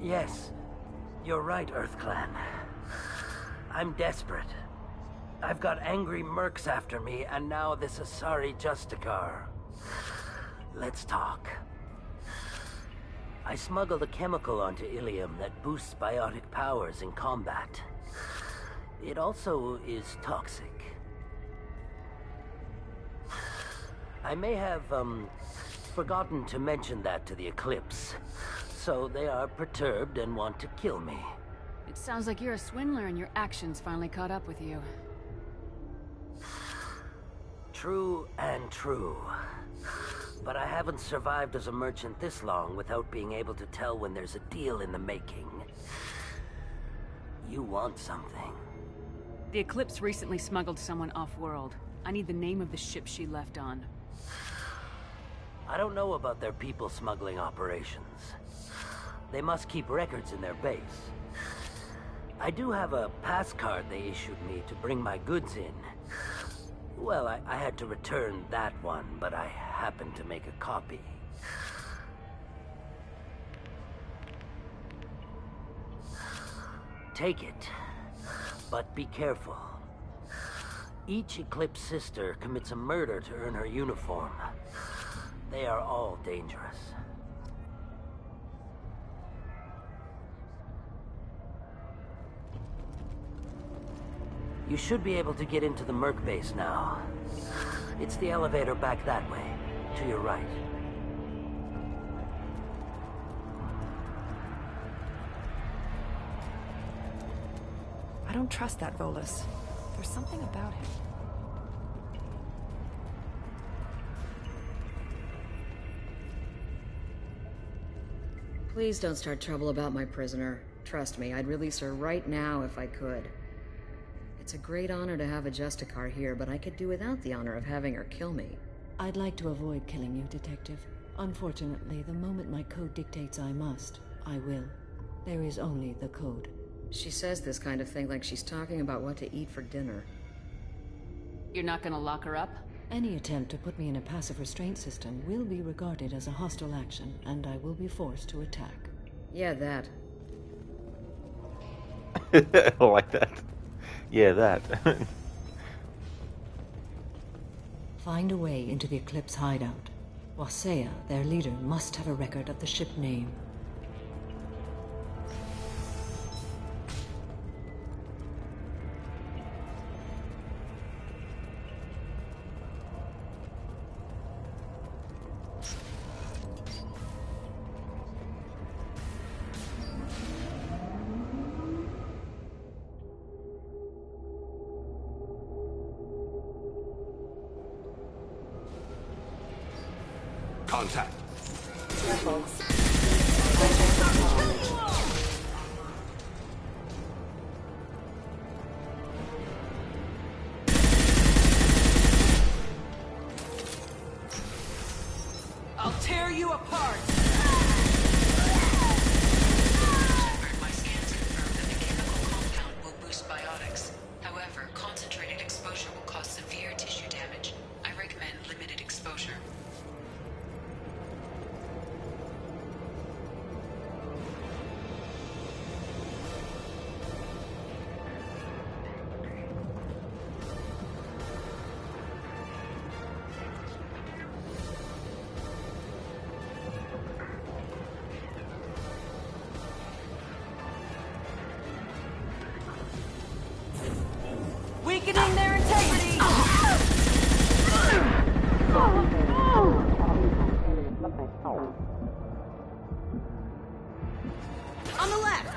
Yes, you're right, Earth Clan. I'm desperate. I've got angry mercs after me, and now this Asari Justicar. Let's talk. I smuggled a chemical onto Ilium that boosts biotic powers in combat. it also is toxic. I may have, forgotten to mention that to the Eclipse. So they are perturbed and want to kill me. It sounds like you're a swindler and your actions finally caught up with you. True and true. But I haven't survived as a merchant this long without being able to tell when there's a deal in the making. You want something. The Eclipse recently smuggled someone off-world. I need the name of the ship she left on. I don't know about their people smuggling operations. They must keep records in their base. I do have a pass card they issued me to bring my goods in. Well, I had to return that one, but I happened to make a copy. Take it, but be careful. Each Eclipse sister commits a murder to earn her uniform. They are all dangerous. You should be able to get into the Merc base now. It's the elevator back that way, to your right. I don't trust that Volus. There's something about him. Please don't start trouble about my prisoner. Trust me, I'd release her right now if I could. It's a great honor to have a Justicar here, but I could do without the honor of having her kill me. I'd like to avoid killing you, Detective. Unfortunately, the moment my code dictates I must, I will. There is only the code. She says this kind of thing like she's talking about what to eat for dinner. You're not gonna lock her up? Any attempt to put me in a passive restraint system will be regarded as a hostile action, and I will be forced to attack. Yeah, that. I like that. Yeah, that. Find a way into the Eclipse hideout. Wasea, their leader, must have a record of the ship name. Contact. I'll tear you apart! My scans confirm that the chemical compound will boost biotics. However, concentrated exposure will cause severe tissue damage. I recommend limited exposure. Weakening their integrity! On the left!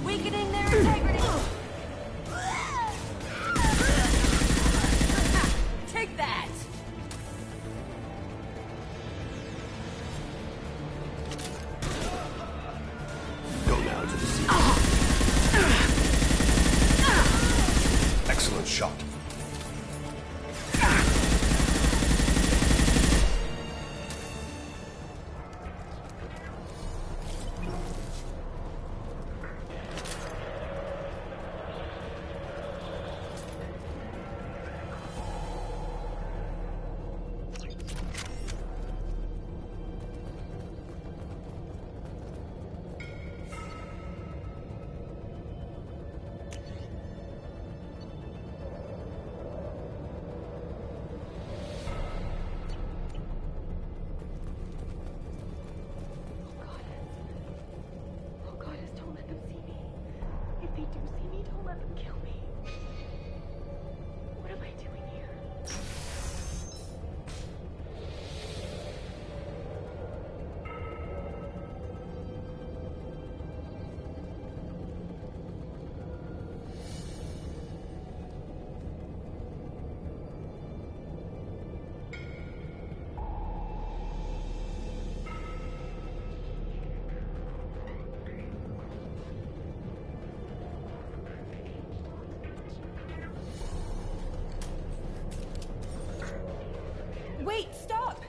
Weakening their integrity! Take that! Go now to the sea. Excellent shot. let them kill me. What am I doing here? Wait, stop!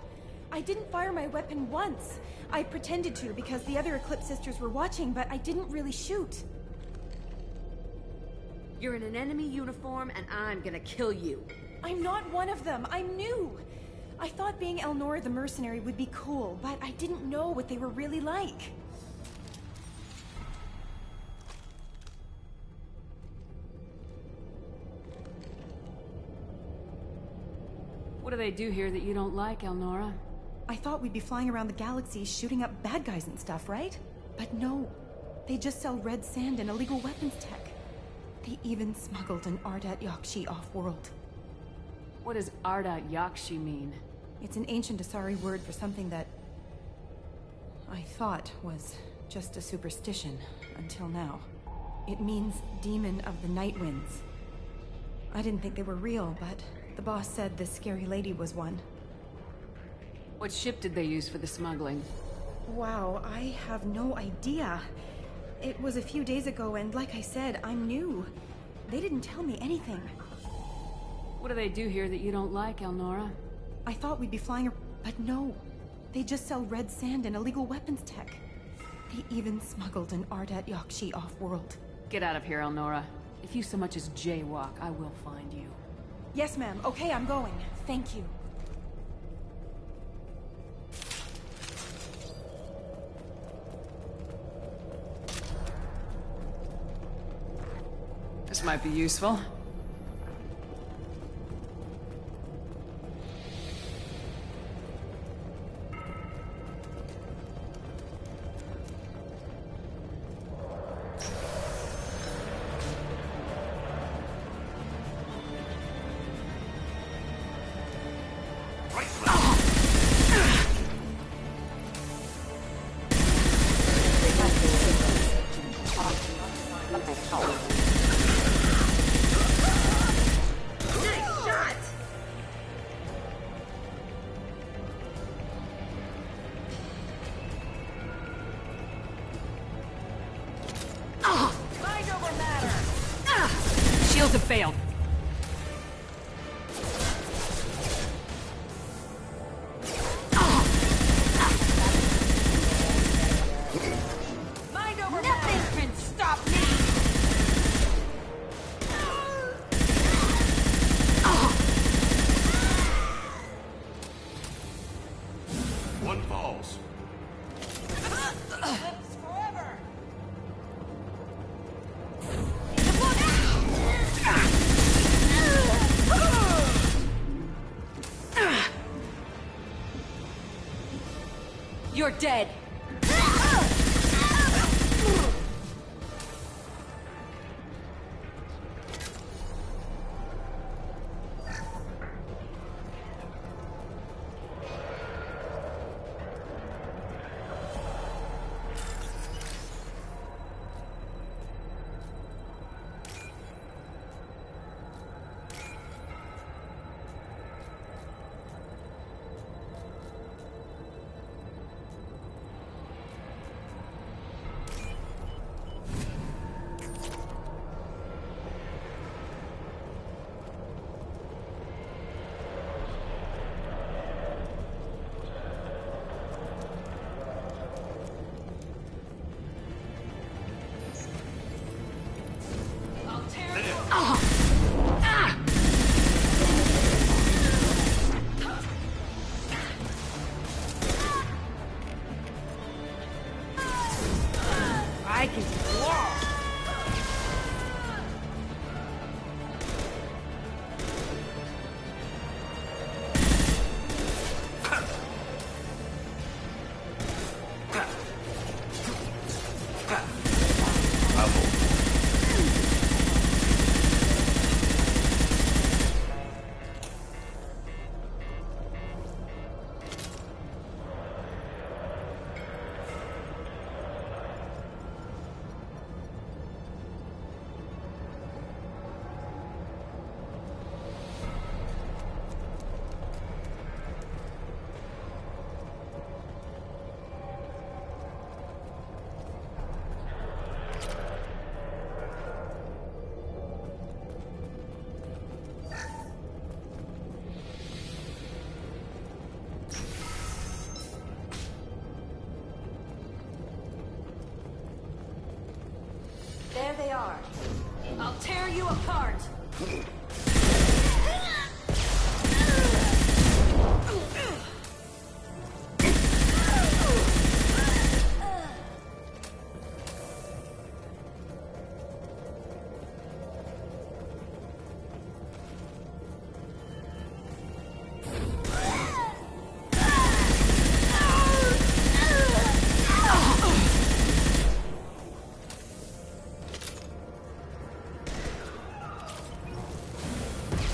I didn't fire my weapon once. I pretended to because the other Eclipse sisters were watching, but I didn't really shoot. You're in an enemy uniform, and I'm gonna kill you. I'm not one of them. I'm new. I thought being Elnora the mercenary would be cool, but I didn't know what they were really like. What do they do here that you don't like, Elnora? I thought we'd be flying around the galaxy shooting up bad guys and stuff, right? But no. They just sell red sand and illegal weapons tech. They even smuggled an Ardat Yakshi off-world. What does Ardat Yakshi mean? It's an ancient Asari word for something that I thought was just a superstition until now. It means demon of the night winds. I didn't think they were real, but the boss said this scary lady was one. What ship did they use for the smuggling? Wow, I have no idea. It was a few days ago, and like I said, I'm new. They didn't tell me anything. What do they do here that you don't like, Elnora? I thought we'd be flying, but no. They just sell red sand and illegal weapons tech. They even smuggled an Ardat Yakshi off-world. Get out of here, Elnora. If you so much as jaywalk, I will find you. Yes, ma'am. Okay, I'm going. Thank you. This might be useful. Shields have failed. Mind over Nothing can stop me! One falls. Lives forever! You're dead.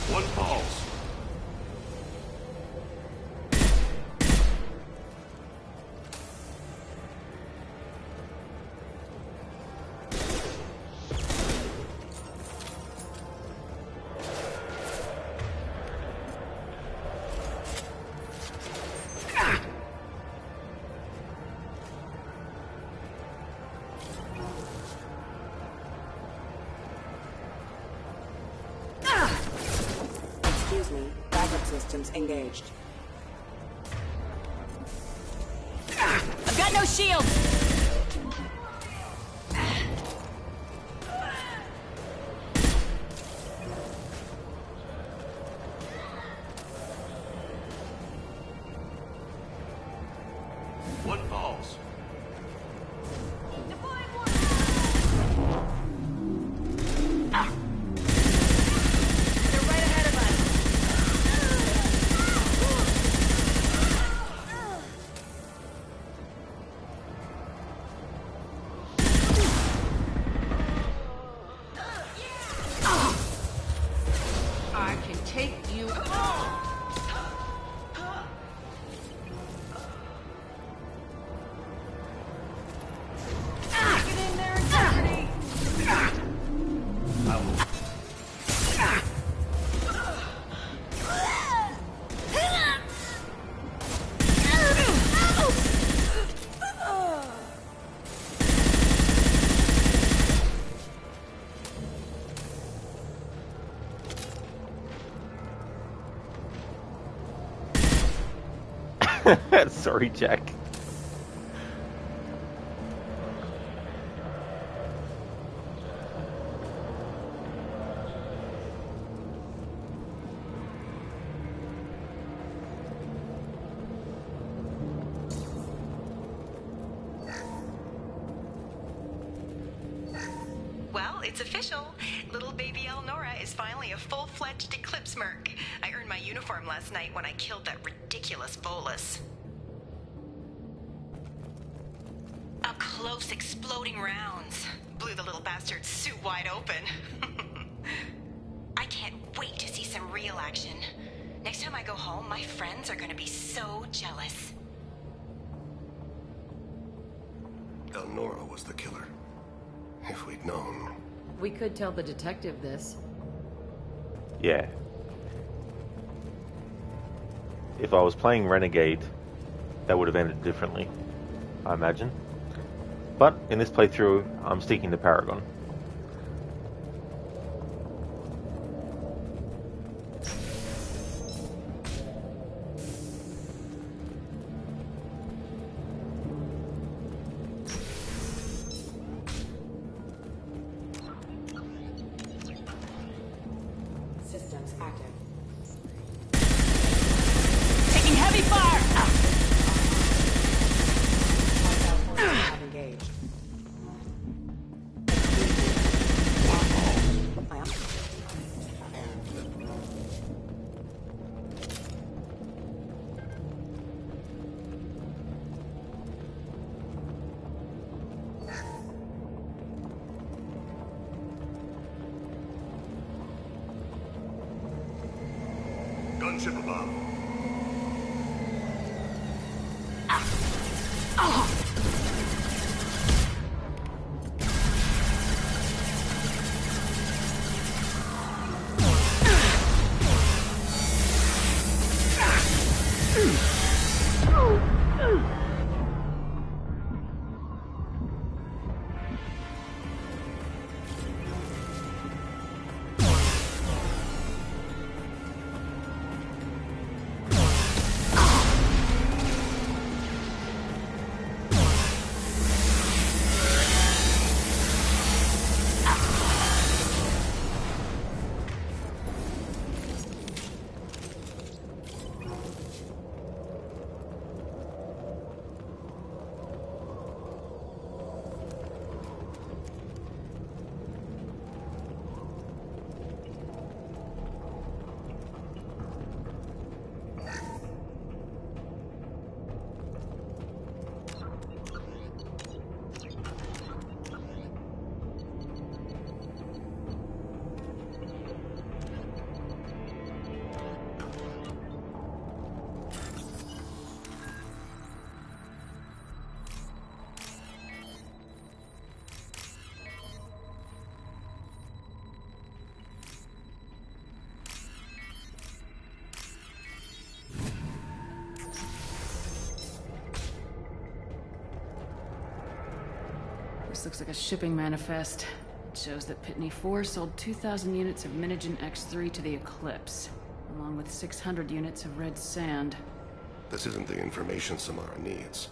One falls. Excuse me. Backup systems engaged. I've got no shield! One falls. They're right ahead of us. I can take you on. Get in there, integrity! Sorry, Jack. Well, it's official. Little baby Elnora is finally a full-fledged Eclipse Merc. I earned my uniform last night when I killed that ridiculous Volus. Up close, exploding rounds. Blew the little bastard's suit wide open. I can't wait to see some real action. Next time I go home, my friends are gonna be so jealous. Elnora was the killer. If we'd known. We could tell the detective this. Yeah. If I was playing Renegade, that would have ended differently, I imagine. But in this playthrough, I'm sticking to Paragon. Systems active. Taking heavy fire! Have engaged. Gunship above. This looks like a shipping manifest. It shows that Pitney 4 sold 2,000 units of Minigen X3 to the Eclipse, along with 600 units of red sand. This isn't the information Samara needs,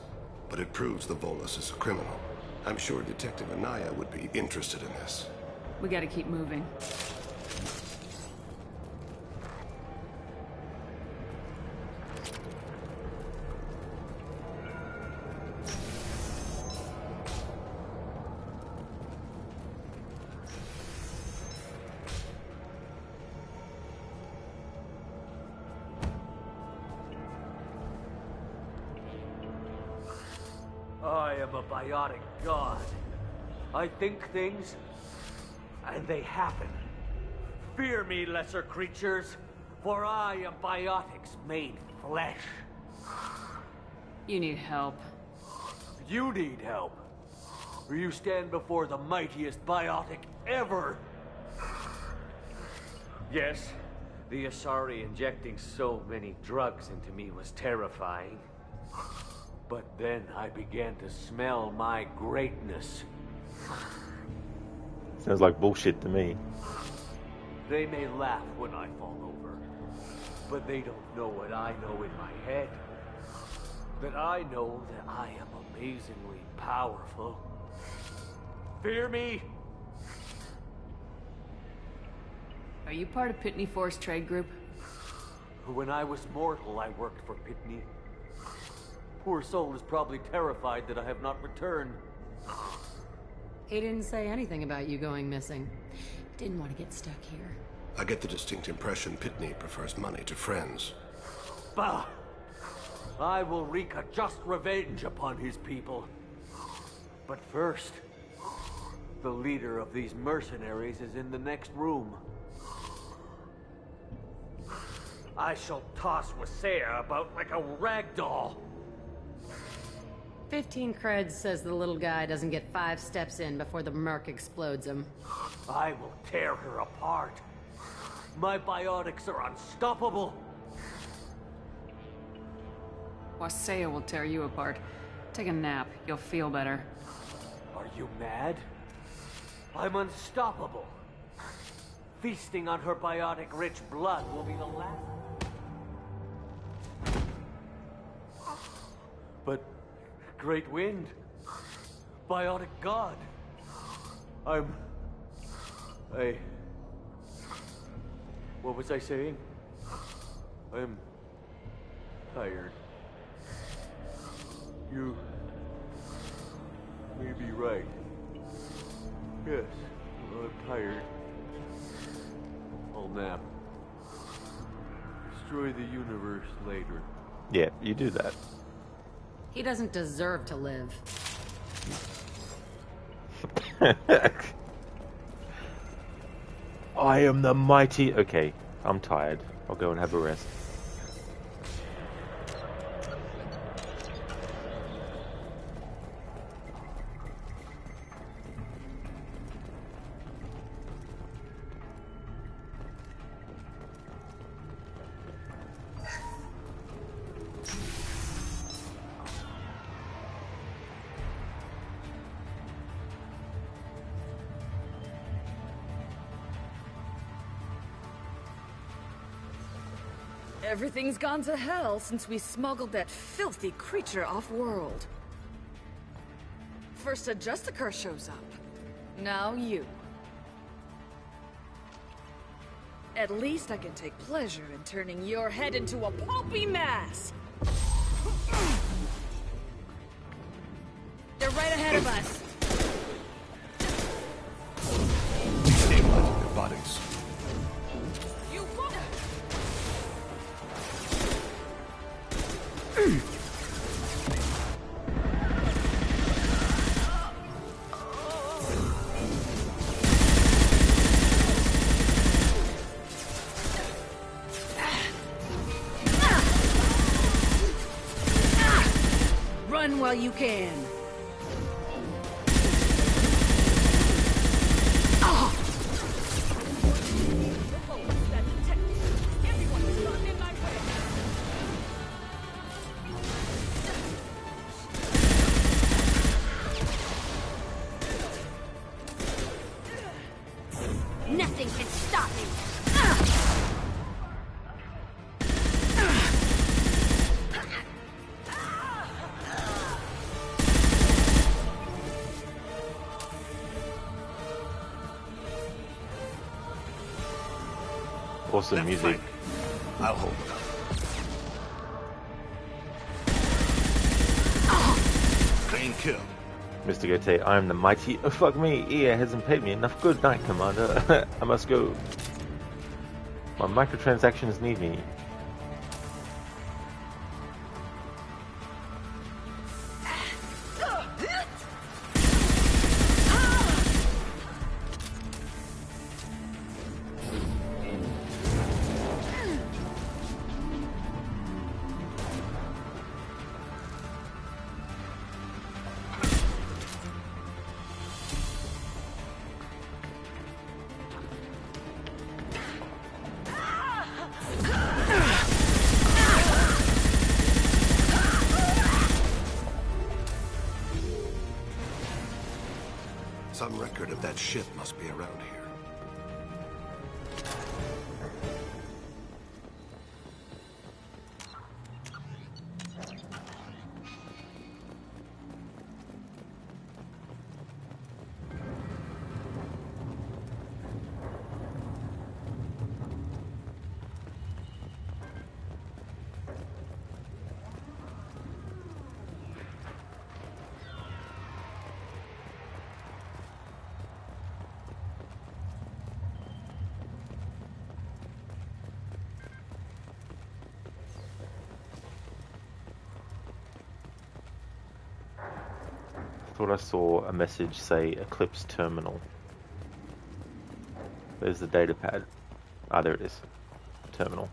but it proves the Volus is a criminal. I'm sure Detective Anaya would be interested in this. We gotta keep moving. I am a biotic god. I think things, and they happen. Fear me, lesser creatures, for I am biotics made flesh. You need help. You need help, or you stand before the mightiest biotic ever. Yes, the Asari injecting so many drugs into me was terrifying. But then I began to smell my greatness. Sounds like bullshit to me. They may laugh when I fall over, but they don't know what I know in my head. That I know that I am amazingly powerful. Fear me? Are you part of Pitney 4's trade group? When I was mortal, I worked for Pitney. Poor soul is probably terrified that I have not returned. He didn't say anything about you going missing. Didn't want to get stuck here. I get the distinct impression Pitney prefers money to friends. Bah! I will wreak a just revenge upon his people. But first, the leader of these mercenaries is in the next room. I shall toss Wasea about like a rag doll. 15 creds says the little guy doesn't get 5 steps in before the Merc explodes him. I will tear her apart. My biotics are unstoppable. Wasea will tear you apart. Take a nap. You'll feel better. Are you mad? I'm unstoppable. Feasting on her biotic-rich blood will be the last. But Great Wind, biotic god. What was I saying? I'm tired. You may be right. Yes, I'm tired. I'll nap. Destroy the universe later. Yeah, you do that. He doesn't deserve to live. I am the mighty... Okay, I'm tired. I'll go and have a rest. Everything's gone to hell since we smuggled that filthy creature off-world. First a Justicar shows up. Now you. At least I can take pleasure in turning your head into a pulpy mass! They're right ahead of us! Stabilizing their bodies. Run while you can. Awesome Left music. flank. I'll hold it up. Clean kill. Mr. Goethe, I am the mighty. Oh, fuck me. EA hasn't paid me enough. Good night, Commander. I must go. My microtransactions need me. Some record of that ship must be around here. Thought I saw a message say Eclipse Terminal. There's the data pad. Ah, there it is. Terminal.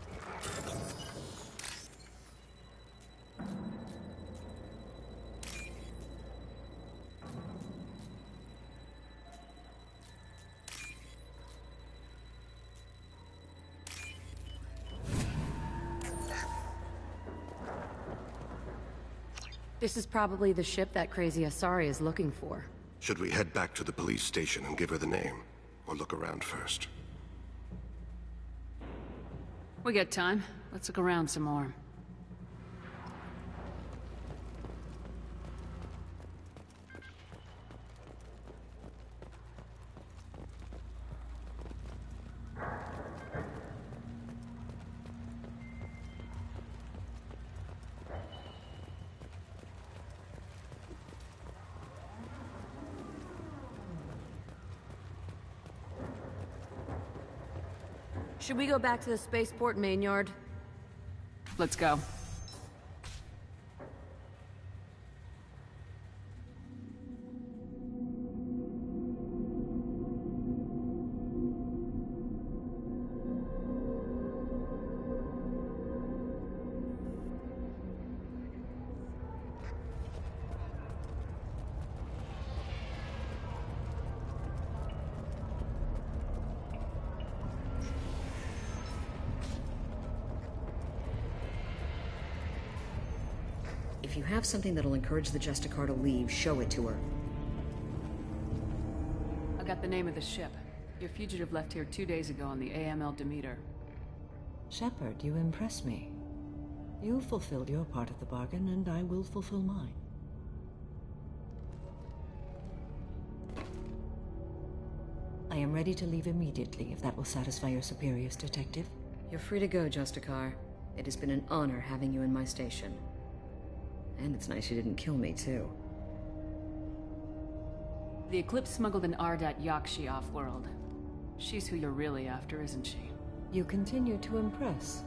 This is probably the ship that crazy Asari is looking for. Should we head back to the police station and give her the name? Or look around first? We got time. Let's look around some more. Should we go back to the spaceport main yard? Let's go. If you have something that'll encourage the Justicar to leave, show it to her. I got the name of the ship. Your fugitive left here 2 days ago on the AML Demeter. Shepard, you impress me. You fulfilled your part of the bargain, and I will fulfill mine. I am ready to leave immediately, if that will satisfy your superiors, Detective. You're free to go, Justicar. It has been an honor having you in my station. And it's nice you didn't kill me, too. The Eclipse smuggled an Ardat Yakshi off-world. She's who you're really after, isn't she? You continue to impress.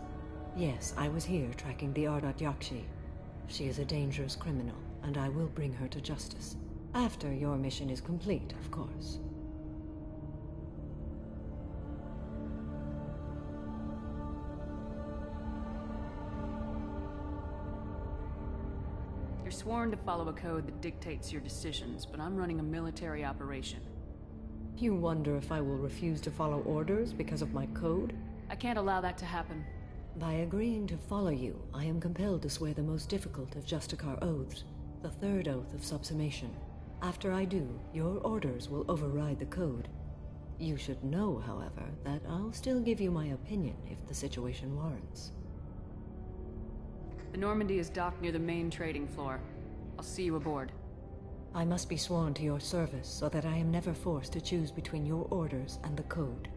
Yes, I was here tracking the Ardat Yakshi. She is a dangerous criminal, and I will bring her to justice. After your mission is complete, of course. You're sworn to follow a code that dictates your decisions, but I'm running a military operation. You wonder if I will refuse to follow orders because of my code? I can't allow that to happen. By agreeing to follow you, I am compelled to swear the most difficult of Justicar oaths, the third oath of subsumation. After I do, your orders will override the code. You should know, however, that I'll still give you my opinion if the situation warrants. The Normandy is docked near the main trading floor. I'll see you aboard. I must be sworn to your service so that I am never forced to choose between your orders and the code.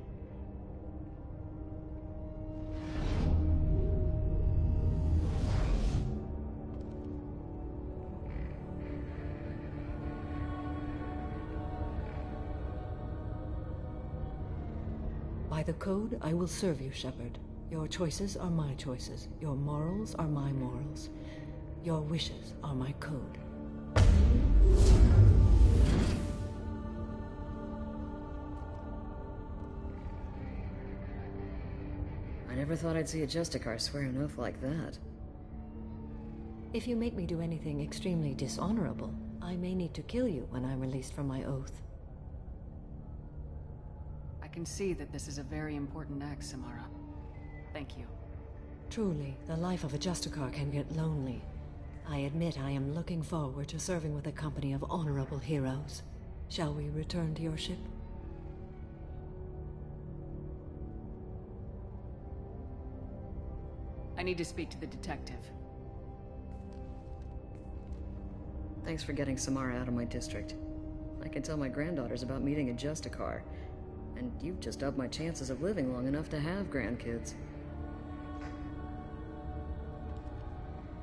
the code, I will serve you, Shepard. Your choices are my choices. Your morals are my morals. Your wishes are my code. I never thought I'd see a Justicar swear an oath like that. If you make me do anything extremely dishonorable, I may need to kill you when I'm released from my oath. I can see that this is a very important act, Samara. Thank you. Truly, the life of a Justicar can get lonely. I admit I am looking forward to serving with a company of honorable heroes. Shall we return to your ship? I need to speak to the detective. Thanks for getting Samara out of my district. I can tell my granddaughters about meeting a Justicar, and you've just upped my chances of living long enough to have grandkids.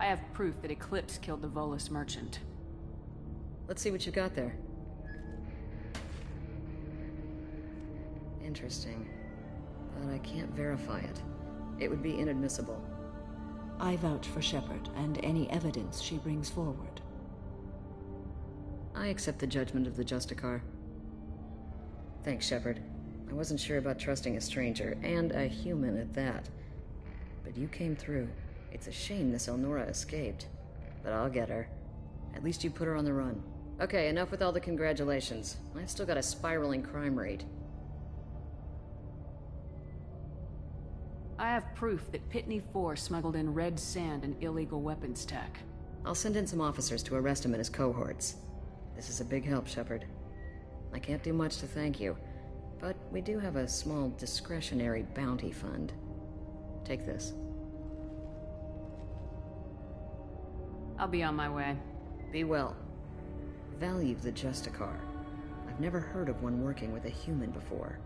I have proof that Eclipse killed the Volus merchant. Let's see what you got there. Interesting. But I can't verify it. It would be inadmissible. I vouch for Shepard and any evidence she brings forward. I accept the judgment of the Justicar. Thanks, Shepard. I wasn't sure about trusting a stranger, and a human at that. But you came through. It's a shame this Elnora escaped. But I'll get her. At least you put her on the run. Okay, enough with all the congratulations. I've still got a spiraling crime rate. I have proof that Pitney 4 smuggled in red sand and illegal weapons tech. I'll send in some officers to arrest him and his cohorts. This is a big help, Shepard. I can't do much to thank you, but we do have a small discretionary bounty fund. Take this. I'll be on my way. Be well. Value the Justicar. I've never heard of one working with a human before.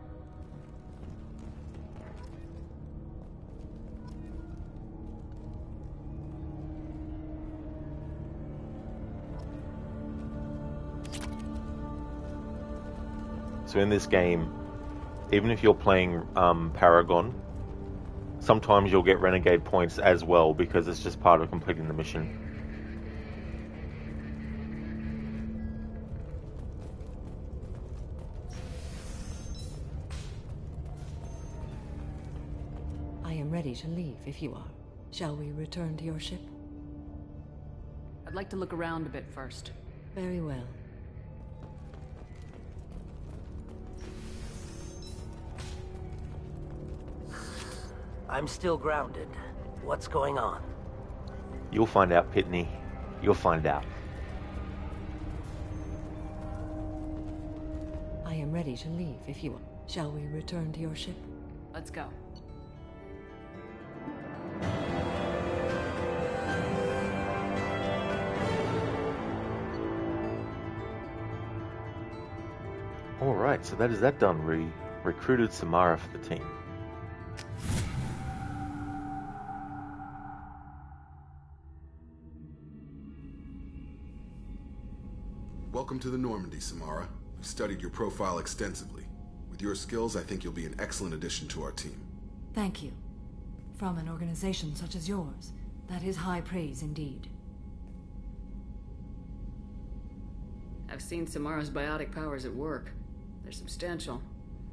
So in this game, even if you're playing Paragon, sometimes you'll get Renegade points as well because it's just part of completing the mission. I am ready to leave if you are. Shall we return to your ship? I'd like to look around a bit first. Very well. I'm still grounded. What's going on? You'll find out, Pitney. You'll find out. I am ready to leave if you are. Shall we return to your ship? Let's go. Alright, so that is that done. We recruited Samara for the team. Welcome to the Normandy, Samara. We've studied your profile extensively. With your skills, I think you'll be an excellent addition to our team. Thank you. From an organization such as yours, that is high praise indeed. I've seen Samara's biotic powers at work. They're substantial.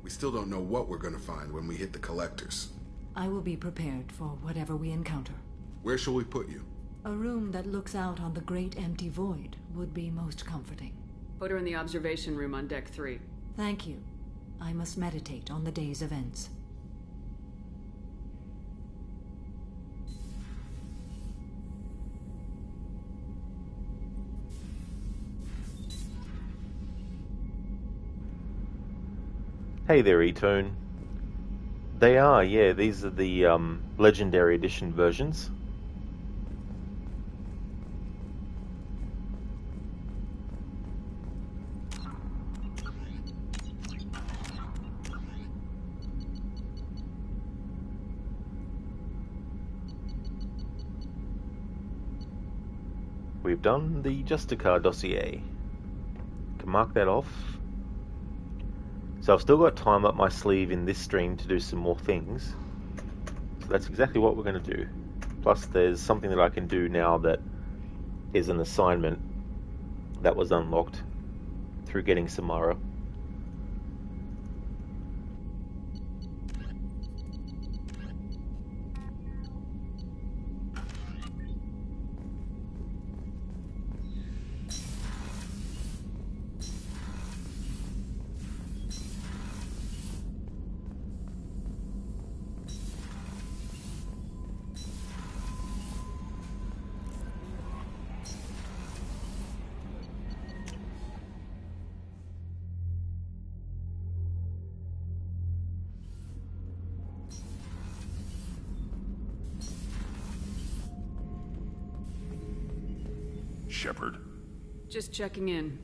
We still don't know what we're going to find when we hit the collectors. I will be prepared for whatever we encounter. Where shall we put you? A room that looks out on the great empty void would be most comforting. Put her in the observation room on deck 3. Thank you. I must meditate on the day's events. Hey there, Etone. They are, yeah, these are the Legendary Edition versions. We've done the Justicar dossier. Can mark that off. So I've still got time up my sleeve in this stream to do some more things. So that's exactly what we're going to do. Plus there's something that I can do now that is an assignment that was unlocked through getting Samara. Shepard. Just checking in.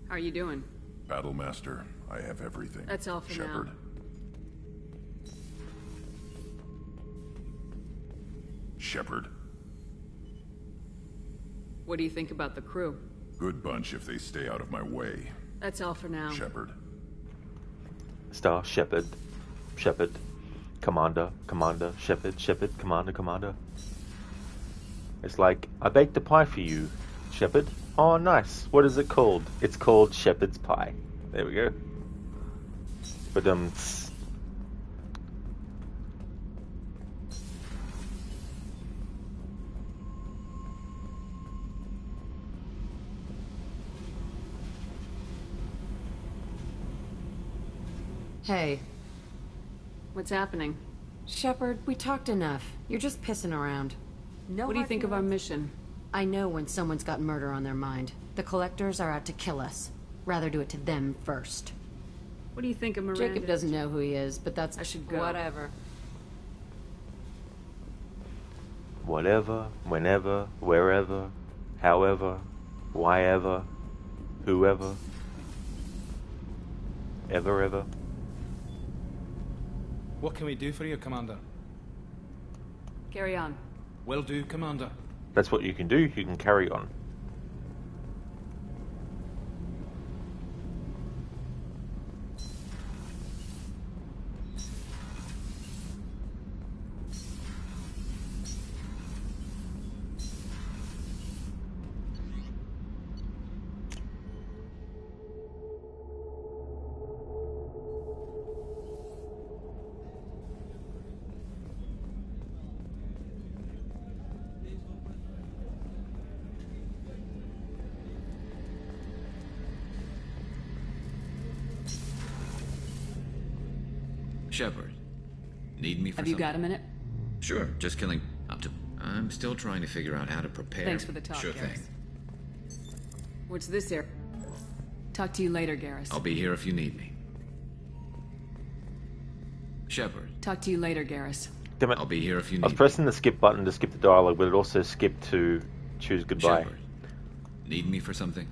How are you doing? Battlemaster, I have everything. That's all for Shepard. now. Shepard. What do you think about the crew? Good bunch if they stay out of my way. That's all for now. Shepard. Star, Shepard, Shepard, Commander, Commander, Shepard, Shepard, Commander, Commander. It's like, I baked a pie for you, Shepard. Oh, nice. What is it called? It's called Shepherd's Pie. There we go. But Hey. What's happening? Shepard, we talked enough. You're just pissing around. No. What do you think of our mission? I know when someone's got murder on their mind. The Collectors are out to kill us. Rather do it to them first. What do you think of Miranda? Jacob doesn't know who he is, but that's... I should go. Whatever. whatever, whenever, wherever, however, why-ever, whoever, ever. What can we do for you, Commander? Carry on. Will do, Commander. That's what you can do, you can carry on. Shepard, need me for Have you got a minute? Sure, just killing up to... I'm still trying to figure out how to prepare. Thanks for the talk, Sure Garrus. thing. What's this here? Talk to you later, Garrus. I'll be here if you need me. Shepard. Talk to you later, Garrus. Damn it. I'll be here if you I need was pressing the skip button to skip the dialogue, but it also skipped to choose goodbye. Shepard. Need me for something?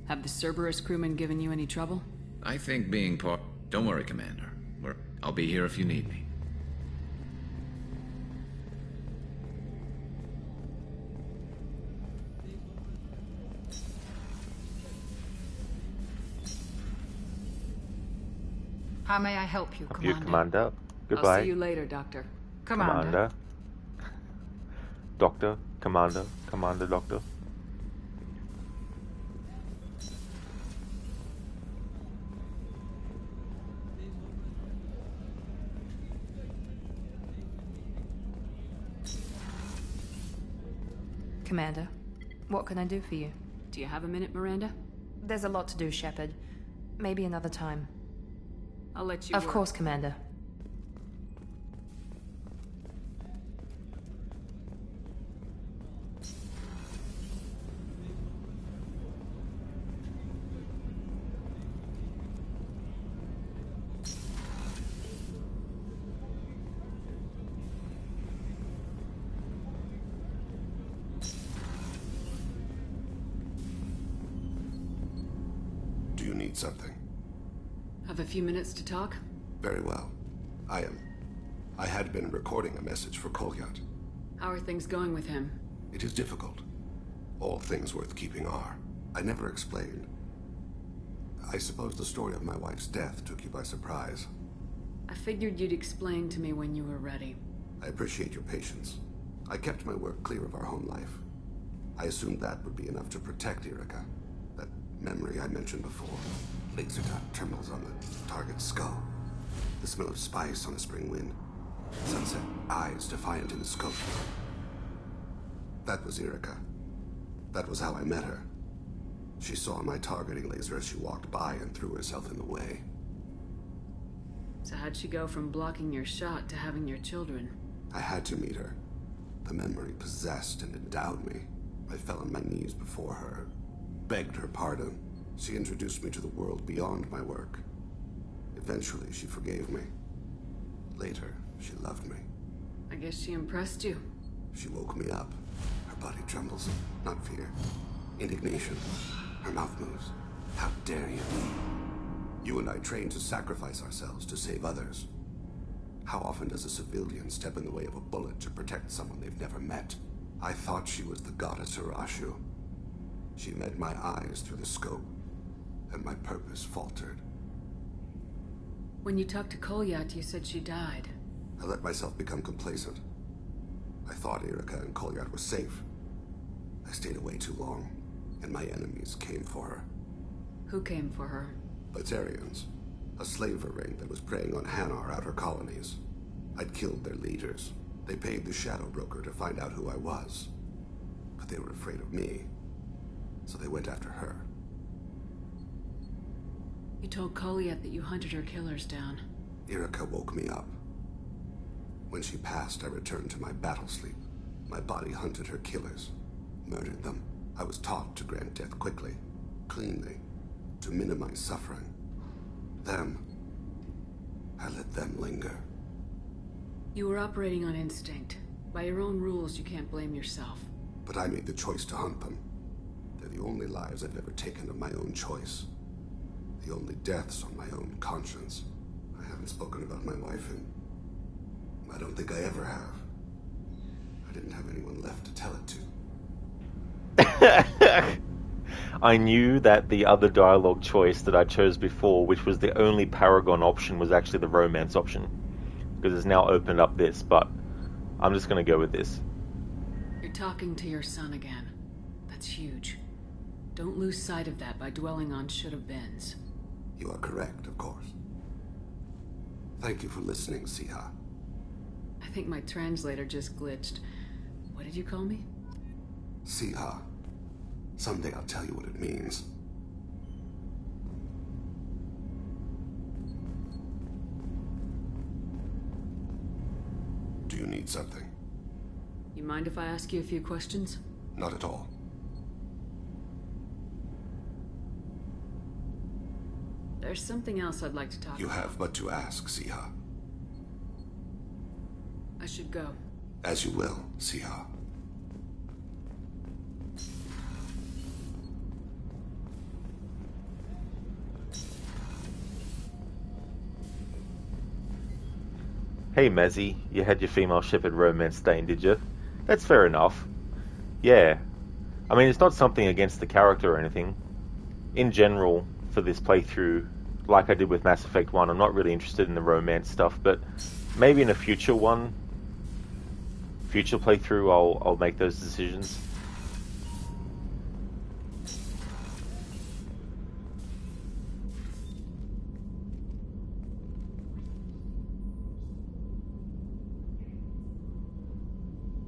Have the Cerberus crewmen given you any trouble? I think being part... Don't worry, Commander. I'll be here if you need me. How may I help you, Help you, Commander? Commander. Goodbye. I'll see you later, Doctor. Commander. Doctor. Commander. Commander. Doctor. Commander, what can I do for you? Do you have a minute, Miranda? There's a lot to do, Shepard. Maybe another time. I'll let you Of work. course, Commander. Do you need something? Have a few minutes to talk? Very well. I had been recording a message for Kolyat. How are things going with him? It is difficult. All things worth keeping are. I never explained. I suppose the story of my wife's death took you by surprise. I figured you'd explain to me when you were ready. I appreciate your patience. I kept my work clear of our home life. I assumed that would be enough to protect Erica. That memory I mentioned before. Laser dot trembles on the target's skull. The smell of spice on a spring wind. Sunset eyes defiant in the scope. That was Erica. That was how I met her. She saw my targeting laser as she walked by and threw herself in the way. So how'd she go from blocking your shot to having your children? I had to meet her. The memory possessed and endowed me. I fell on my knees before her, begged her pardon. She introduced me to the world beyond my work. Eventually, she forgave me. Later, she loved me. I guess she impressed you. She woke me up. Her body trembles. Not fear. Indignation. Her mouth moves. How dare you? You and I trained to sacrifice ourselves to save others. How often does a civilian step in the way of a bullet to protect someone they've never met? I thought she was the goddess Hirashu. She met my eyes through the scope, and my purpose faltered. When you talked to Kolyat, you said she died. I let myself become complacent. I thought Erica and Kolyat were safe. I stayed away too long, and my enemies came for her. Who came for her? Batarians. A slaver ring that was preying on Hanar outer colonies. I'd killed their leaders. They paid the shadow broker to find out who I was. But they were afraid of me, so they went after her. You told Kolyat that you hunted her killers down. Erica woke me up. When she passed, I returned to my battle sleep. My body hunted her killers, murdered them. I was taught to grant death quickly, cleanly, to minimize suffering. I let them linger. You were operating on instinct. By your own rules, you can't blame yourself. But I made the choice to hunt them. They're the only lives I've ever taken of my own choice. The only deaths on my own conscience. I haven't spoken about my wife, and I don't think I ever have. I didn't have anyone left to tell it to. I knew that the other dialogue choice that I chose before, which was the only Paragon option, was actually the romance option. Because it's now opened up this, but I'm just going to go with this. You're talking to your son again. That's huge. Don't lose sight of that by dwelling on should-have-beens. You are correct, of course. Thank you for listening, Siha. I think my translator just glitched. What did you call me? Siha. Someday I'll tell you what it means. Do you need something? You mind if I ask you a few questions? Not at all. There's something else I'd like to talk about. You have but to ask, Siha. I should go. As you will, Siha. Hey Mazzy, you had your female shepherd romance stain, did you? That's fair enough. Yeah. I mean, it's not something against the character or anything. In general, for this playthrough, like I did with Mass Effect 1, I'm not really interested in the romance stuff, but maybe in a future playthrough, I'll make those decisions.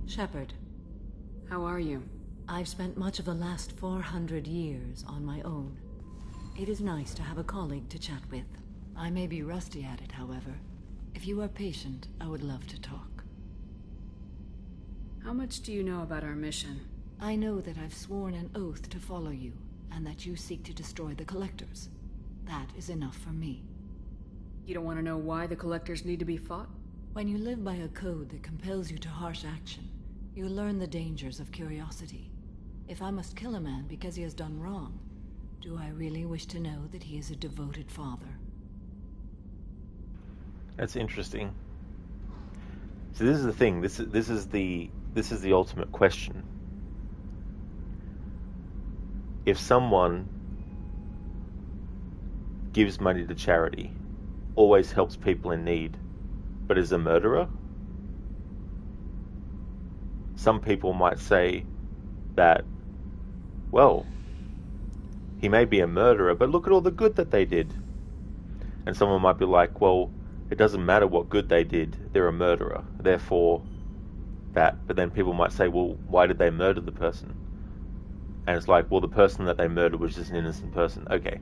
Shepard. How are you? I've spent much of the last 400 years on my own. It is nice to have a colleague to chat with. I may be rusty at it, however. If you are patient, I would love to talk. How much do you know about our mission? I know that I've sworn an oath to follow you, and that you seek to destroy the Collectors. That is enough for me. You don't want to know why the Collectors need to be fought? When you live by a code that compels you to harsh action, you learn the dangers of curiosity. If I must kill a man because he has done wrong, do I really wish to know that he is a devoted father? That's interesting. So this is the thing. This is the ultimate question. If someone gives money to charity, always helps people in need, but is a murderer? Some people might say that, well, he may be a murderer, but look at all the good that they did. And someone might be like, well, it doesn't matter what good they did, they're a murderer, therefore that. But then people might say, well, why did they murder the person? And it's like, well, the person that they murdered was just an innocent person. Okay.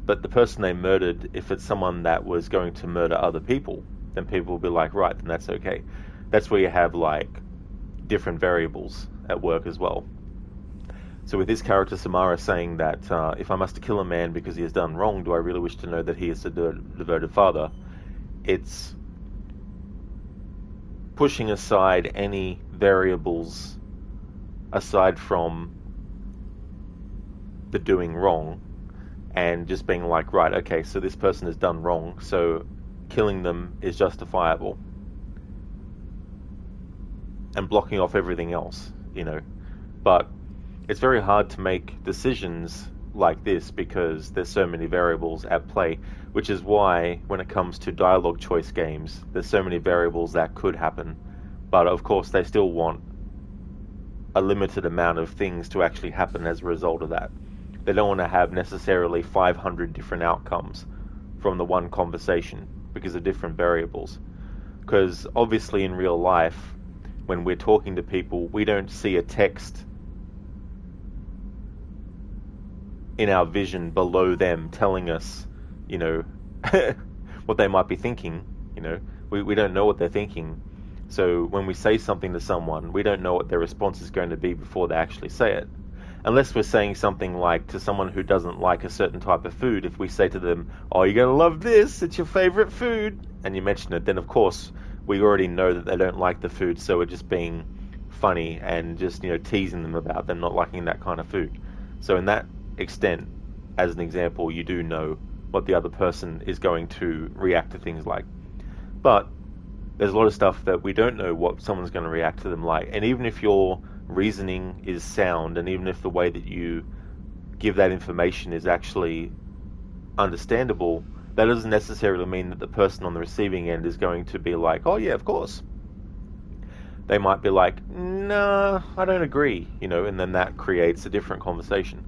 But the person they murdered, if it's someone that was going to murder other people, then people will be like, right, then that's okay. That's where you have, like, different variables at work as well. So with this character, Samara, saying that if I must kill a man because he has done wrong, do I really wish to know that he is a devoted father? It's pushing aside any variables aside from the doing wrong and just being like, right, okay, so this person has done wrong, so killing them is justifiable. And blocking off everything else, you know. But it's very hard to make decisions like this because there's so many variables at play, which is why when it comes to dialogue choice games, there's so many variables that could happen. But of course they still want a limited amount of things to actually happen as a result of that. They don't want to have necessarily 500 different outcomes from the one conversation because of different variables. Because obviously in real life, when we're talking to people, we don't see a text in our vision below them telling us, you know, what they might be thinking, you know. We don't know what they're thinking. So when we say something to someone, we don't know what their response is going to be before they actually say it. Unless we're saying something like to someone who doesn't like a certain type of food, if we say to them, oh, you're going to love this, it's your favorite food, and you mention it, then of course we already know that they don't like the food, so we're just being funny and just, you know, teasing them about them not liking that kind of food. So in that extent, as an example, you do know what the other person is going to react to things like. But there's a lot of stuff that we don't know what someone's going to react to them like. And even if your reasoning is sound, and even if the way that you give that information is actually understandable, that doesn't necessarily mean that the person on the receiving end is going to be like, oh yeah, of course. They might be like, nah, I don't agree, you know, and then that creates a different conversation.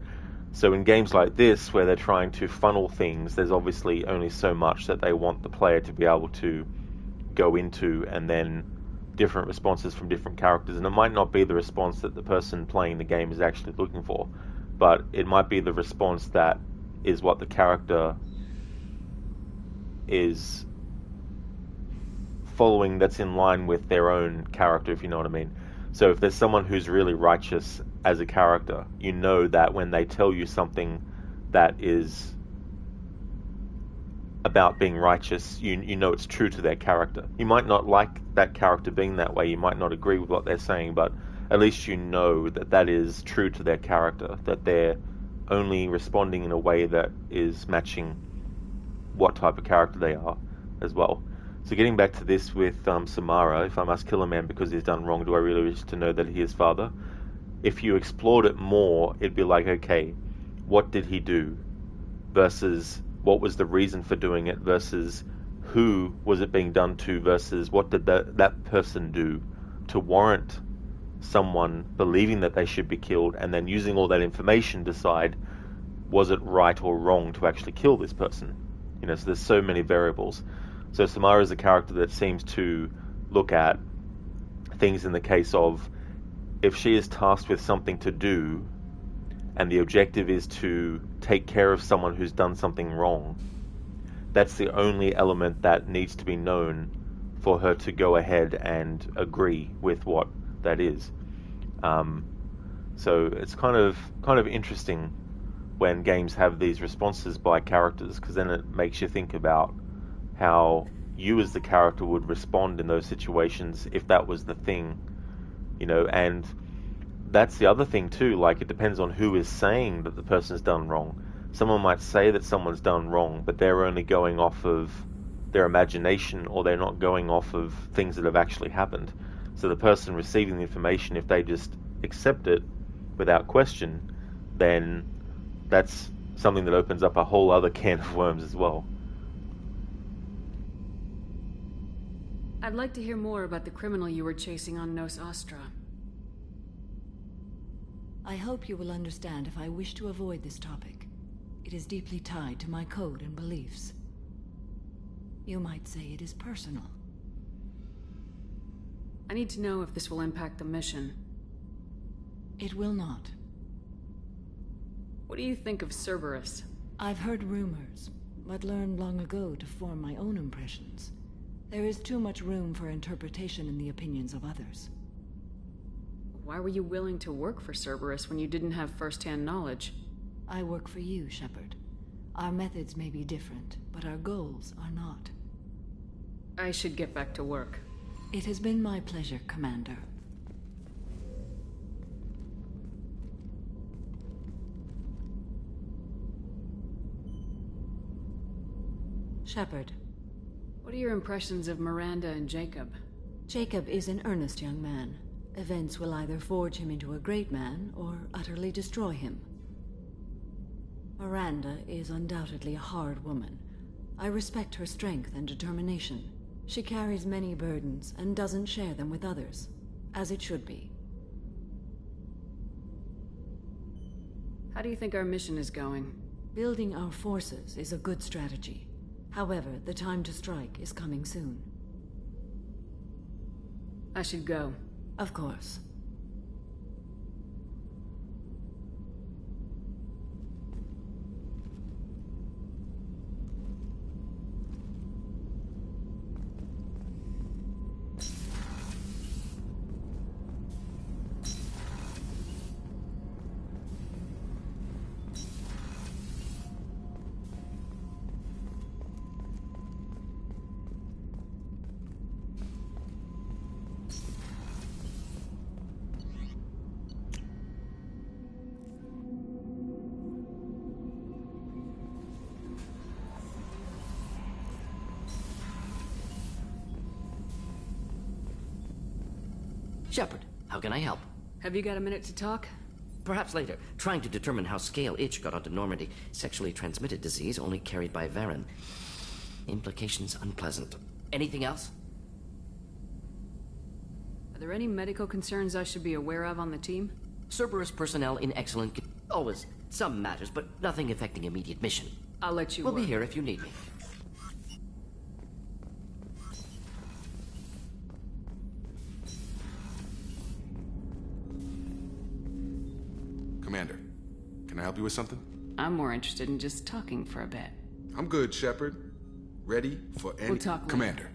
So in games like this, where they're trying to funnel things, there's obviously only so much that they want the player to be able to go into, and then different responses from different characters. And it might not be the response that the person playing the game is actually looking for, but it might be the response that is what the character is following, that's in line with their own character, if you know what I mean. So if there's someone who's really righteous as a character, you know that when they tell you something that is about being righteous, you know it's true to their character. You might not like that character being that way, you might not agree with what they're saying, but at least you know that that is true to their character, that they're only responding in a way that is matching what type of character they are as well. So getting back to this with Samara, if I must kill a man because he's done wrong, do I really wish to know that he is father? If you explored it more, it'd be like, okay, what did he do? Versus what was the reason for doing it, versus who was it being done to, versus what did that person do to warrant someone believing that they should be killed, and then using all that information decide, was it right or wrong to actually kill this person? You know, so there's so many variables. So Samara is a character that seems to look at things in the case of, if she is tasked with something to do, and the objective is to take care of someone who's done something wrong, that's the only element that needs to be known for her to go ahead and agree with what that is. So it's kind of interesting when games have these responses by characters, because then it makes you think about how you as the character would respond in those situations if that was the thing, you know. And that's the other thing too, like, it depends on who is saying that the person's done wrong. Someone might say that someone's done wrong, but they're only going off of their imagination, or they're not going off of things that have actually happened. So the person receiving the information, if they just accept it without question, then that's something that opens up a whole other can of worms as well. I'd like to hear more about the criminal you were chasing on Nos Astra. I hope you will understand if I wish to avoid this topic. It is deeply tied to my code and beliefs. You might say it is personal. I need to know if this will impact the mission. It will not. What do you think of Cerberus? I've heard rumors, but learned long ago to form my own impressions. There is too much room for interpretation in the opinions of others. Why were you willing to work for Cerberus when you didn't have first-hand knowledge? I work for you, Shepard. Our methods may be different, but our goals are not. I should get back to work. It has been my pleasure, Commander. Shepard. What are your impressions of Miranda and Jacob? Jacob is an earnest young man. Events will either forge him into a great man or utterly destroy him. Miranda is undoubtedly a hard woman. I respect her strength and determination. She carries many burdens and doesn't share them with others, as it should be. How do you think our mission is going? Building our forces is a good strategy. However, the time to strike is coming soon. I should go. Of course. Shepard, how can I help? Have you got a minute to talk? Perhaps later. Trying to determine how Scale Itch got onto Normandy. Sexually transmitted disease only carried by Varen. Implications unpleasant. Anything else? Are there any medical concerns I should be aware of on the team? Cerberus personnel in excellent always some matters, but nothing affecting immediate mission. I'll let you We'll work. be here if you need me. Commander, can I help you with something? I'm more interested in just talking for a bit. I'm good, Shepard. Ready for any... We'll talk later. Commander.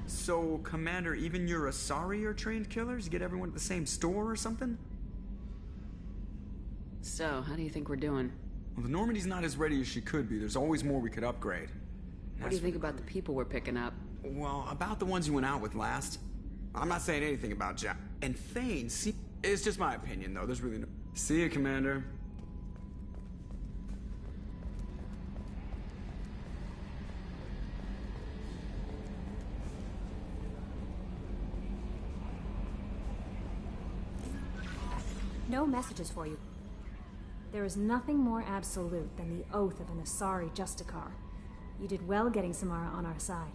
So, Commander, even your Asari are trained killers? Get everyone at the same store or something? So, how do you think we're doing? Well, the Normandy's not as ready as she could be. There's always more we could upgrade. What do you think about the people we're picking up? Well, about the ones you went out with last. I'm not saying anything about Jack. And Thane, see... It's just my opinion, though. There's really no... See you, Commander. No messages for you. There is nothing more absolute than the oath of an Asari Justicar. You did well getting Samara on our side.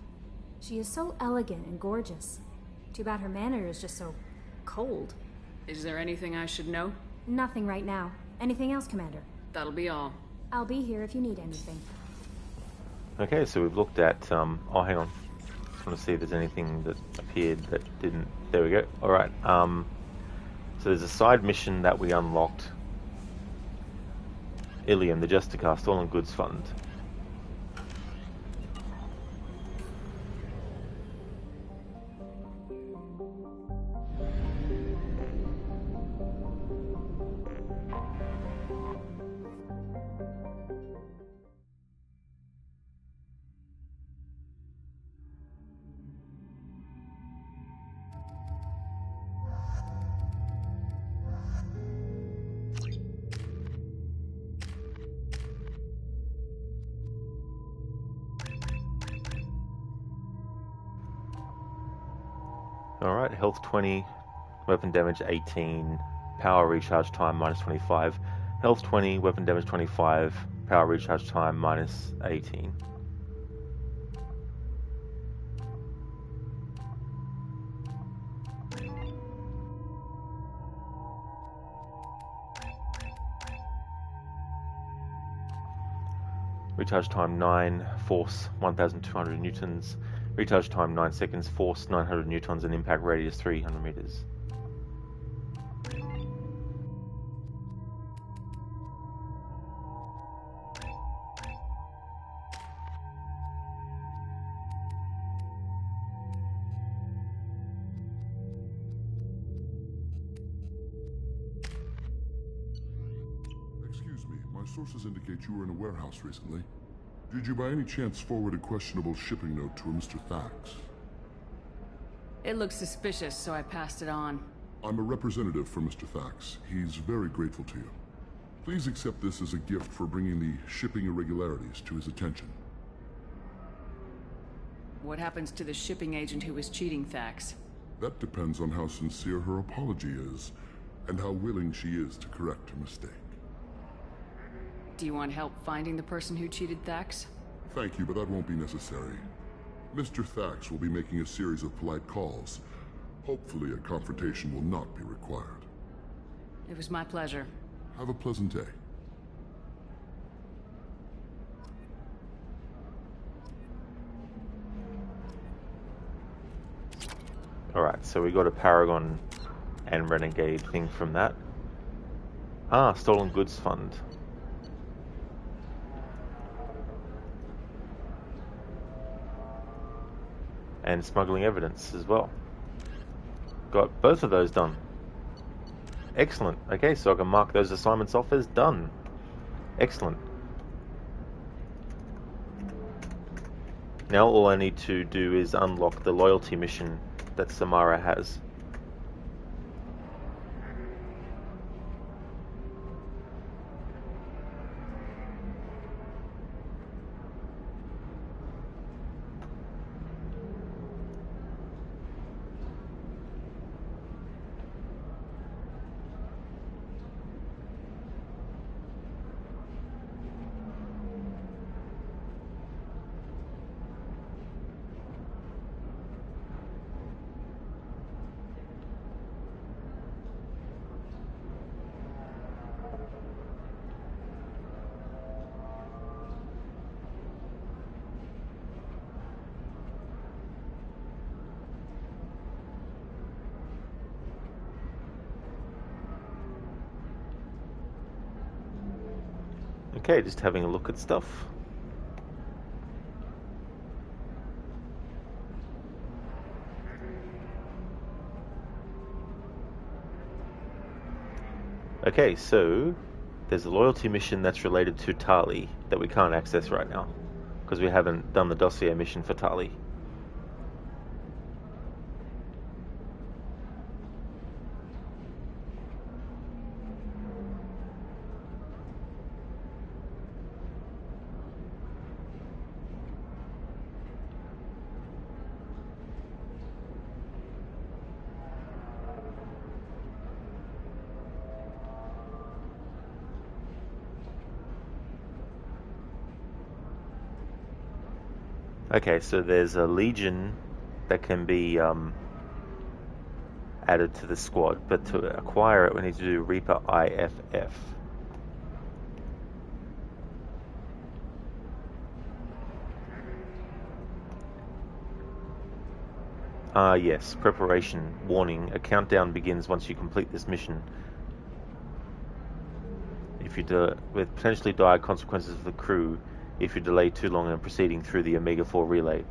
She is so elegant and gorgeous. Too bad her manner is just so cold. Is there anything I should know? Nothing right now. Anything else, Commander? That'll be all. I'll be here if you need anything. Okay, so we've looked at, oh, hang on. Just want to see if there's anything that appeared that didn't. There we go. Alright, so there's a side mission that we unlocked. Ilium, the Justicar Stolen Goods Fund. Alright, health 20, weapon damage 18, power recharge time minus 25. Health 20, weapon damage 25, power recharge time minus 18. Recharge time 9, force 1200 newtons. Recharge time 9 seconds, force 900 newtons, and impact radius 300 meters. Excuse me, my sources indicate you were in a warehouse recently. Did you by any chance forward a questionable shipping note to a Mr. Thax? It looks suspicious, so I passed it on. I'm a representative for Mr. Thax. He's very grateful to you. Please accept this as a gift for bringing the shipping irregularities to his attention. What happens to the shipping agent who was cheating Thax? That depends on how sincere her apology is, and how willing she is to correct her mistake. Do you want help finding the person who cheated Thax? Thank you, but that won't be necessary. Mr. Thax will be making a series of polite calls. Hopefully a confrontation will not be required. It was my pleasure. Have a pleasant day. Alright, so we got a Paragon and Renegade thing from that. Ah, Stolen Goods Fund. And smuggling evidence as well. Got both of those done. Excellent. Okay, so I can mark those assignments off as done. Excellent. Now all I need to do is unlock the loyalty mission that Samara has. Okay, just having a look at stuff. Okay, so there's a loyalty mission that's related to Tali that we can't access right now because we haven't done the dossier mission for Tali. Okay, so there's a Legion that can be added to the squad, but to acquire it we need to do Reaper IFF. Yes, preparation. Warning, a countdown begins once you complete this mission. If you with potentially dire consequences for the crew if you delay too long in proceeding through the Omega-4 relay.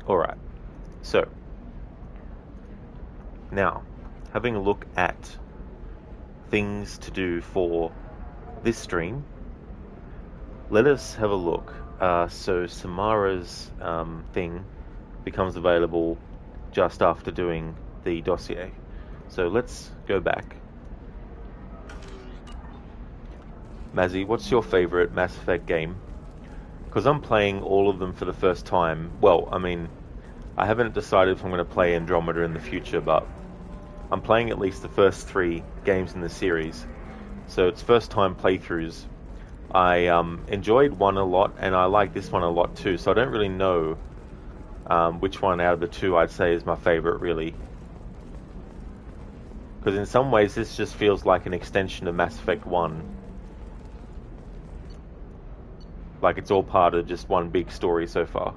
Alright, so now, having a look at things to do for this stream, let us have a look. So Samara's thing becomes available just after doing the dossier. So let's go back. Mazzy, what's your favorite Mass Effect game? Because I'm playing all of them for the first time. Well, I mean, I haven't decided if I'm going to play Andromeda in the future, but I'm playing at least the first 3 games in the series. So it's first time playthroughs. I enjoyed one a lot, and I like this one a lot too. So I don't really know which one out of the 2 I'd say is my favorite, really. Because in some ways this just feels like an extension of Mass Effect 1. Like it's all part of just one big story so far.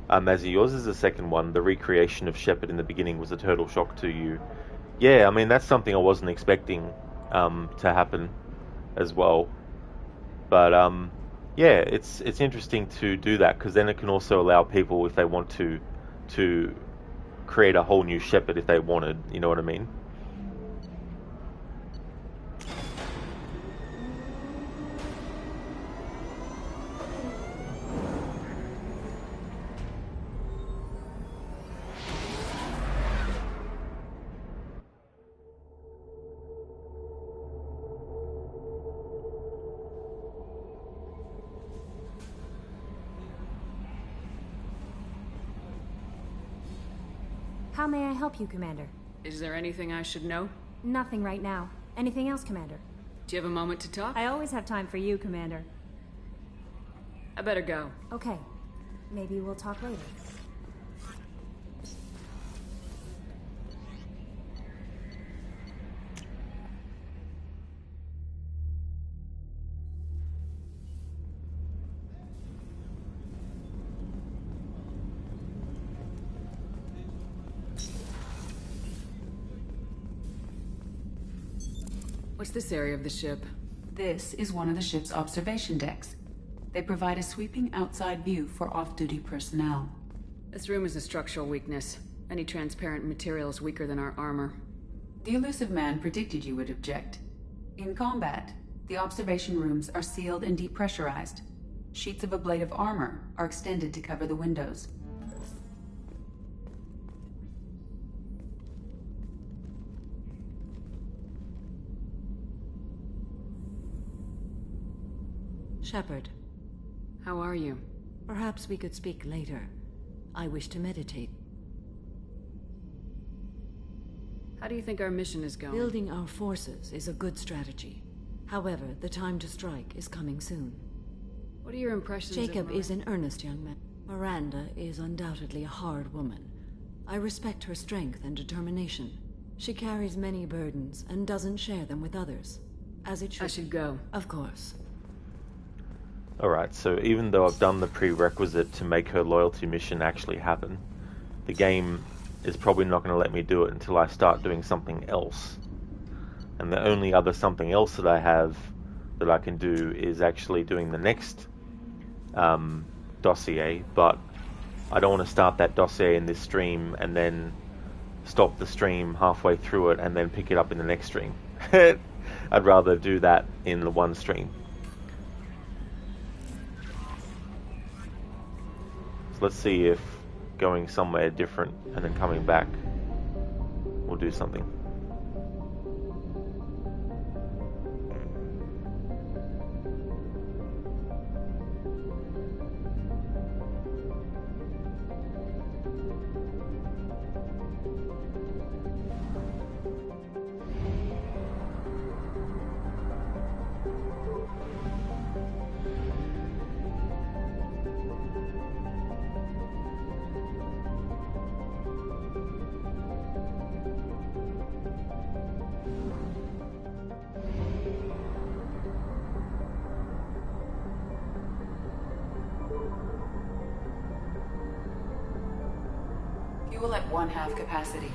Mazzy, yours is the second one. The recreation of Shepard in the beginning was a total shock to you. Yeah, I mean, that's something I wasn't expecting to happen as well. But yeah, it's interesting to do that, because then it can also allow people, if they want to create a whole new Shepard if they wanted, you know what I mean? How may I help you, Commander? Is there anything I should know? Nothing right now. Anything else, Commander? Do you have a moment to talk? I always have time for you, Commander. I better go. Okay. Maybe we'll talk later. What's this area of the ship? This is one of the ship's observation decks. They provide a sweeping outside view for off-duty personnel. This room is a structural weakness. Any transparent material is weaker than our armor. The elusive man predicted you would object. In combat, the observation rooms are sealed and depressurized. Sheets of ablative armor are extended to cover the windows. Shepard. How are you? Perhaps we could speak later. I wish to meditate. How do you think our mission is going? Building our forces is a good strategy. However, the time to strike is coming soon. What are your impressions Jacob of is an earnest young man. Miranda is undoubtedly a hard woman. I respect her strength and determination. She carries many burdens and doesn't share them with others. As it should. I should go. Of course. Alright, so even though I've done the prerequisite to make her loyalty mission actually happen, the game is probably not going to let me do it until I start doing something else. And the only other something else that I have that I can do is actually doing the next dossier, but I don't want to start that dossier in this stream and then stop the stream halfway through it and then pick it up in the next stream. I'd rather do that in the one stream. Let's see if going somewhere different and then coming back will do something. Fuel at 1/2 capacity.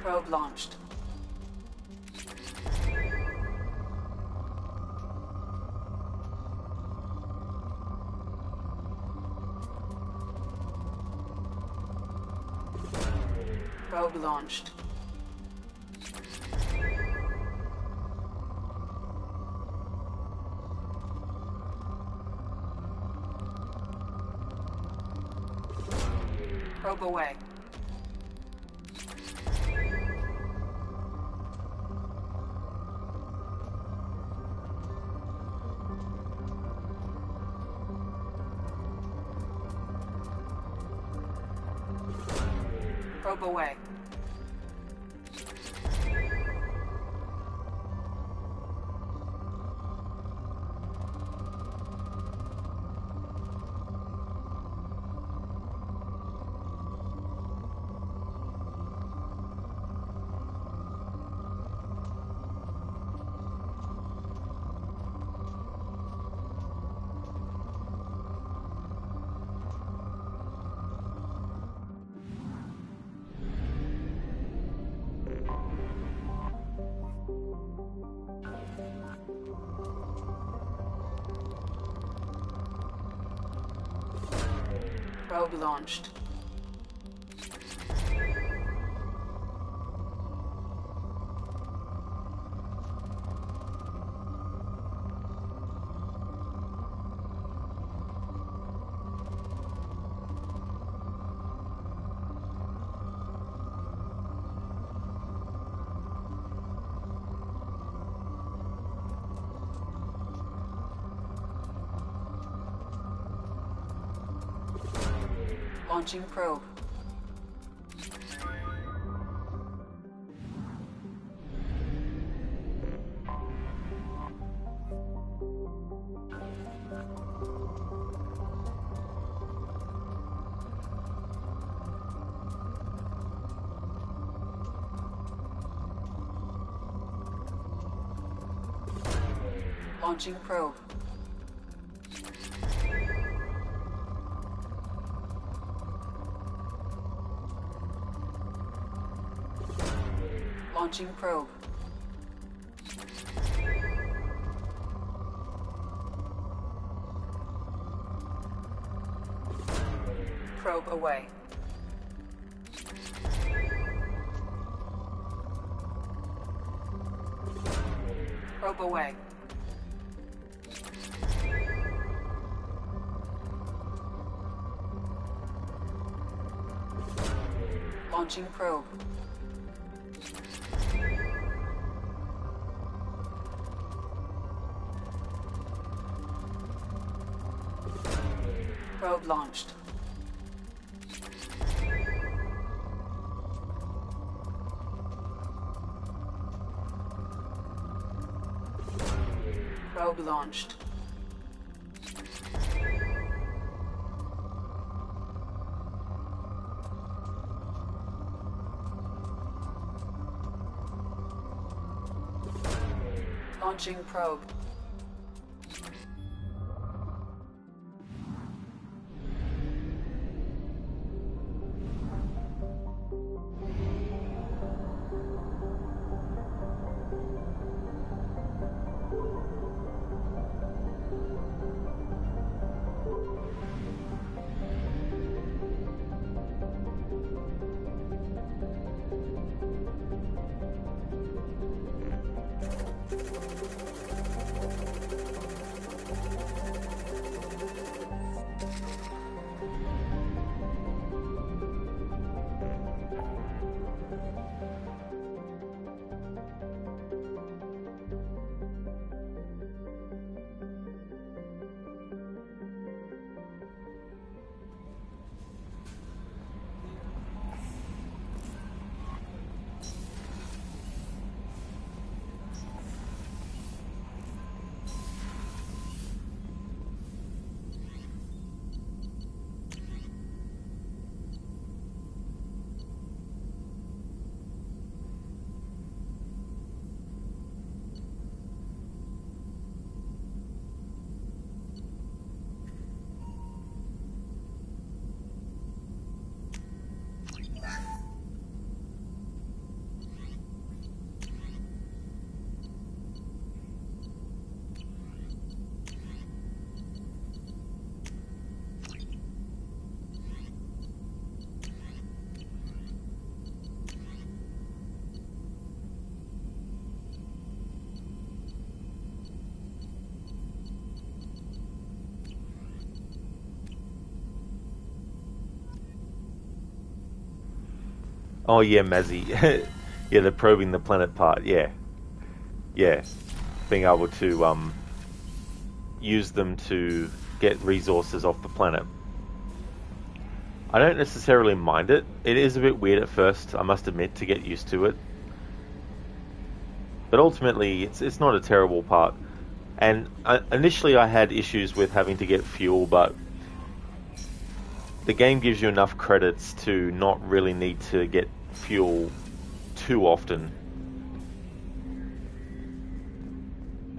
Probe launched. Probe launched. Probe away. Probe away. Probe launched. Launching probe. Launching probe. Launching probe. Probe away. Probe away. Launching probe. Probe launched. Probe launched. Launching probe. Oh yeah, Mazzy. Yeah, the probing the planet part. Yeah, yeah, being able to use them to get resources off the planet. I don't necessarily mind it. It is a bit weird at first, I must admit, to get used to it. But ultimately, it's not a terrible part. And initially I had issues with having to get fuel, but the game gives you enough credits to not really need to get fuel too often.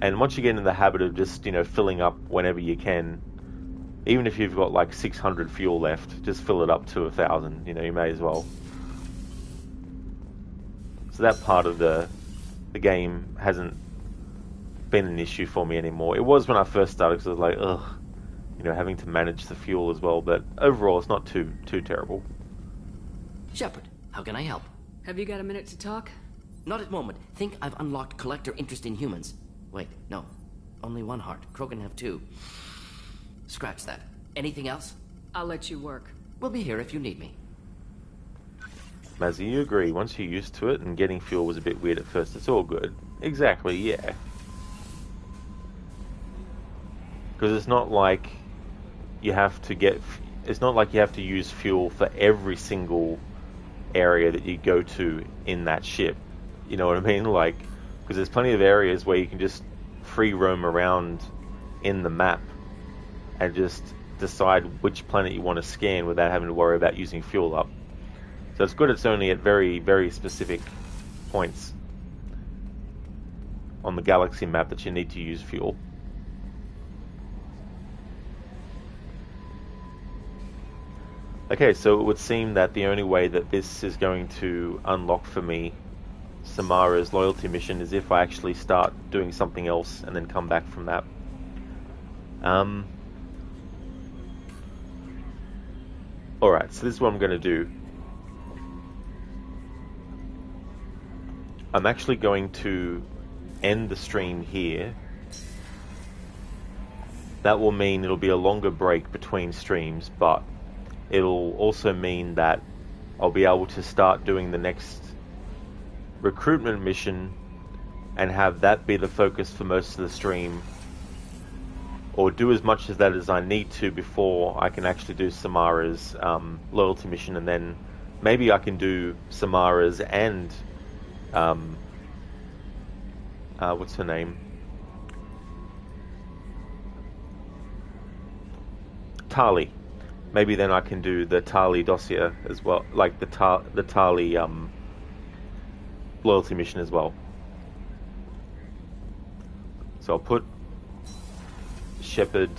And once you get in the habit of just, filling up whenever you can, even if you've got like 600 fuel left, just fill it up to 1,000, you may as well. So that part of the game hasn't been an issue for me anymore. It was when I first started, because I was like, ugh, having to manage the fuel as well, but overall it's not too terrible. Shepard, how can I help? Have you got a minute to talk? Not at the moment. Think I've unlocked collector interest in humans. Wait, no. Only one heart. Krogan have 2. Scratch that. Anything else? I'll let you work. We'll be here if you need me. Mazzy, you agree. Once you're used to it, and getting fuel was a bit weird at first, it's all good. Exactly, yeah. Because it's not like you have to use fuel for every single area that you go to in that ship. You know what I mean? Like, because there's plenty of areas where you can just free roam around in the map and just decide which planet you want to scan without having to worry about using fuel up. So it's good it's only at very, very specific points on the galaxy map that you need to use fuel. Okay, so it would seem that the only way that this is going to unlock for me Samara's loyalty mission is if I actually start doing something else and then come back from that. Alright, so this is what I'm going to do. I'm actually going to end the stream here. That will mean it'll be a longer break between streams, but it'll also mean that I'll be able to start doing the next recruitment mission and have that be the focus for most of the stream, or do as much of that as I need to before I can actually do Samara's loyalty mission, and then maybe I can do Samara's and what's her name? Tali. Maybe then I can do the Tali dossier as well, like the Tali loyalty mission as well. So I'll put Shepard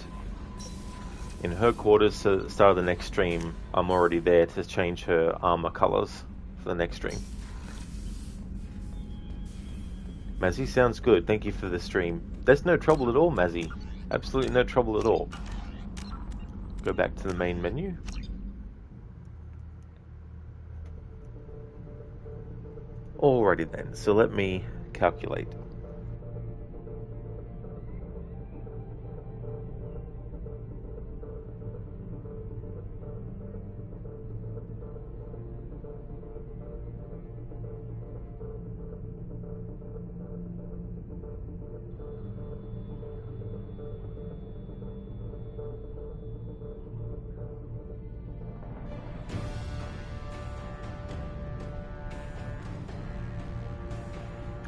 in her quarters, so at the start of the next stream I'm already there to change her armor colors for the next stream. Mazzy, sounds good. Thank you for the stream. There's no trouble at all, Mazzy. Absolutely no trouble at all. Go back to the main menu. Alrighty then, so let me calculate.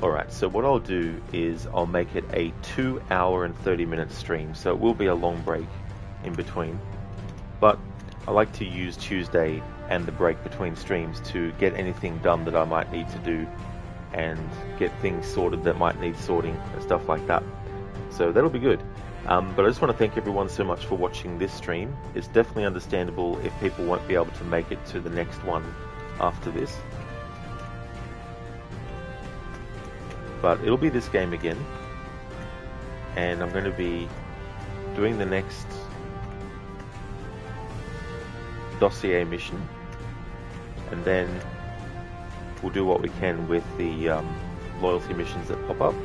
Alright, so what I'll do is I'll make it a 2 hour and 30-minute stream, so it will be a long break in between. But I like to use Tuesday and the break between streams to get anything done that I might need to do and get things sorted that might need sorting and stuff like that. So that'll be good. But I just want to thank everyone so much for watching this stream. It's definitely understandable if people won't be able to make it to the next one after this. But it'll be this game again, and I'm going to be doing the next dossier mission, and then we'll do what we can with the loyalty missions that pop up.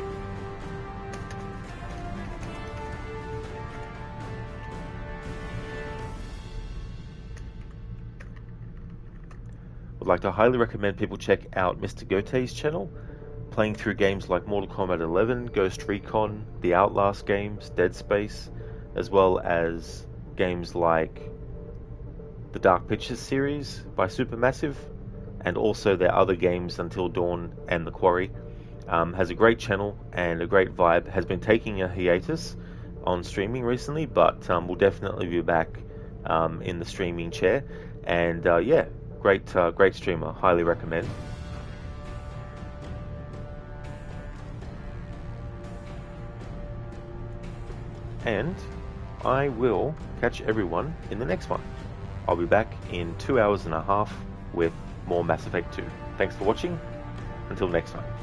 like to highly recommend people check out Mr. Gote's channel, playing through games like Mortal Kombat 11, Ghost Recon, the Outlast games, Dead Space, as well as games like the Dark Pictures series by Supermassive, and also their other games Until Dawn and The Quarry. Has a great channel and a great vibe. Has been taking a hiatus on streaming recently, but will definitely be back in the streaming chair. And yeah, great streamer. Highly recommend. And I will catch everyone in the next one. I'll be back in 2 hours and a half with more Mass Effect 2. Thanks for watching. Until next time.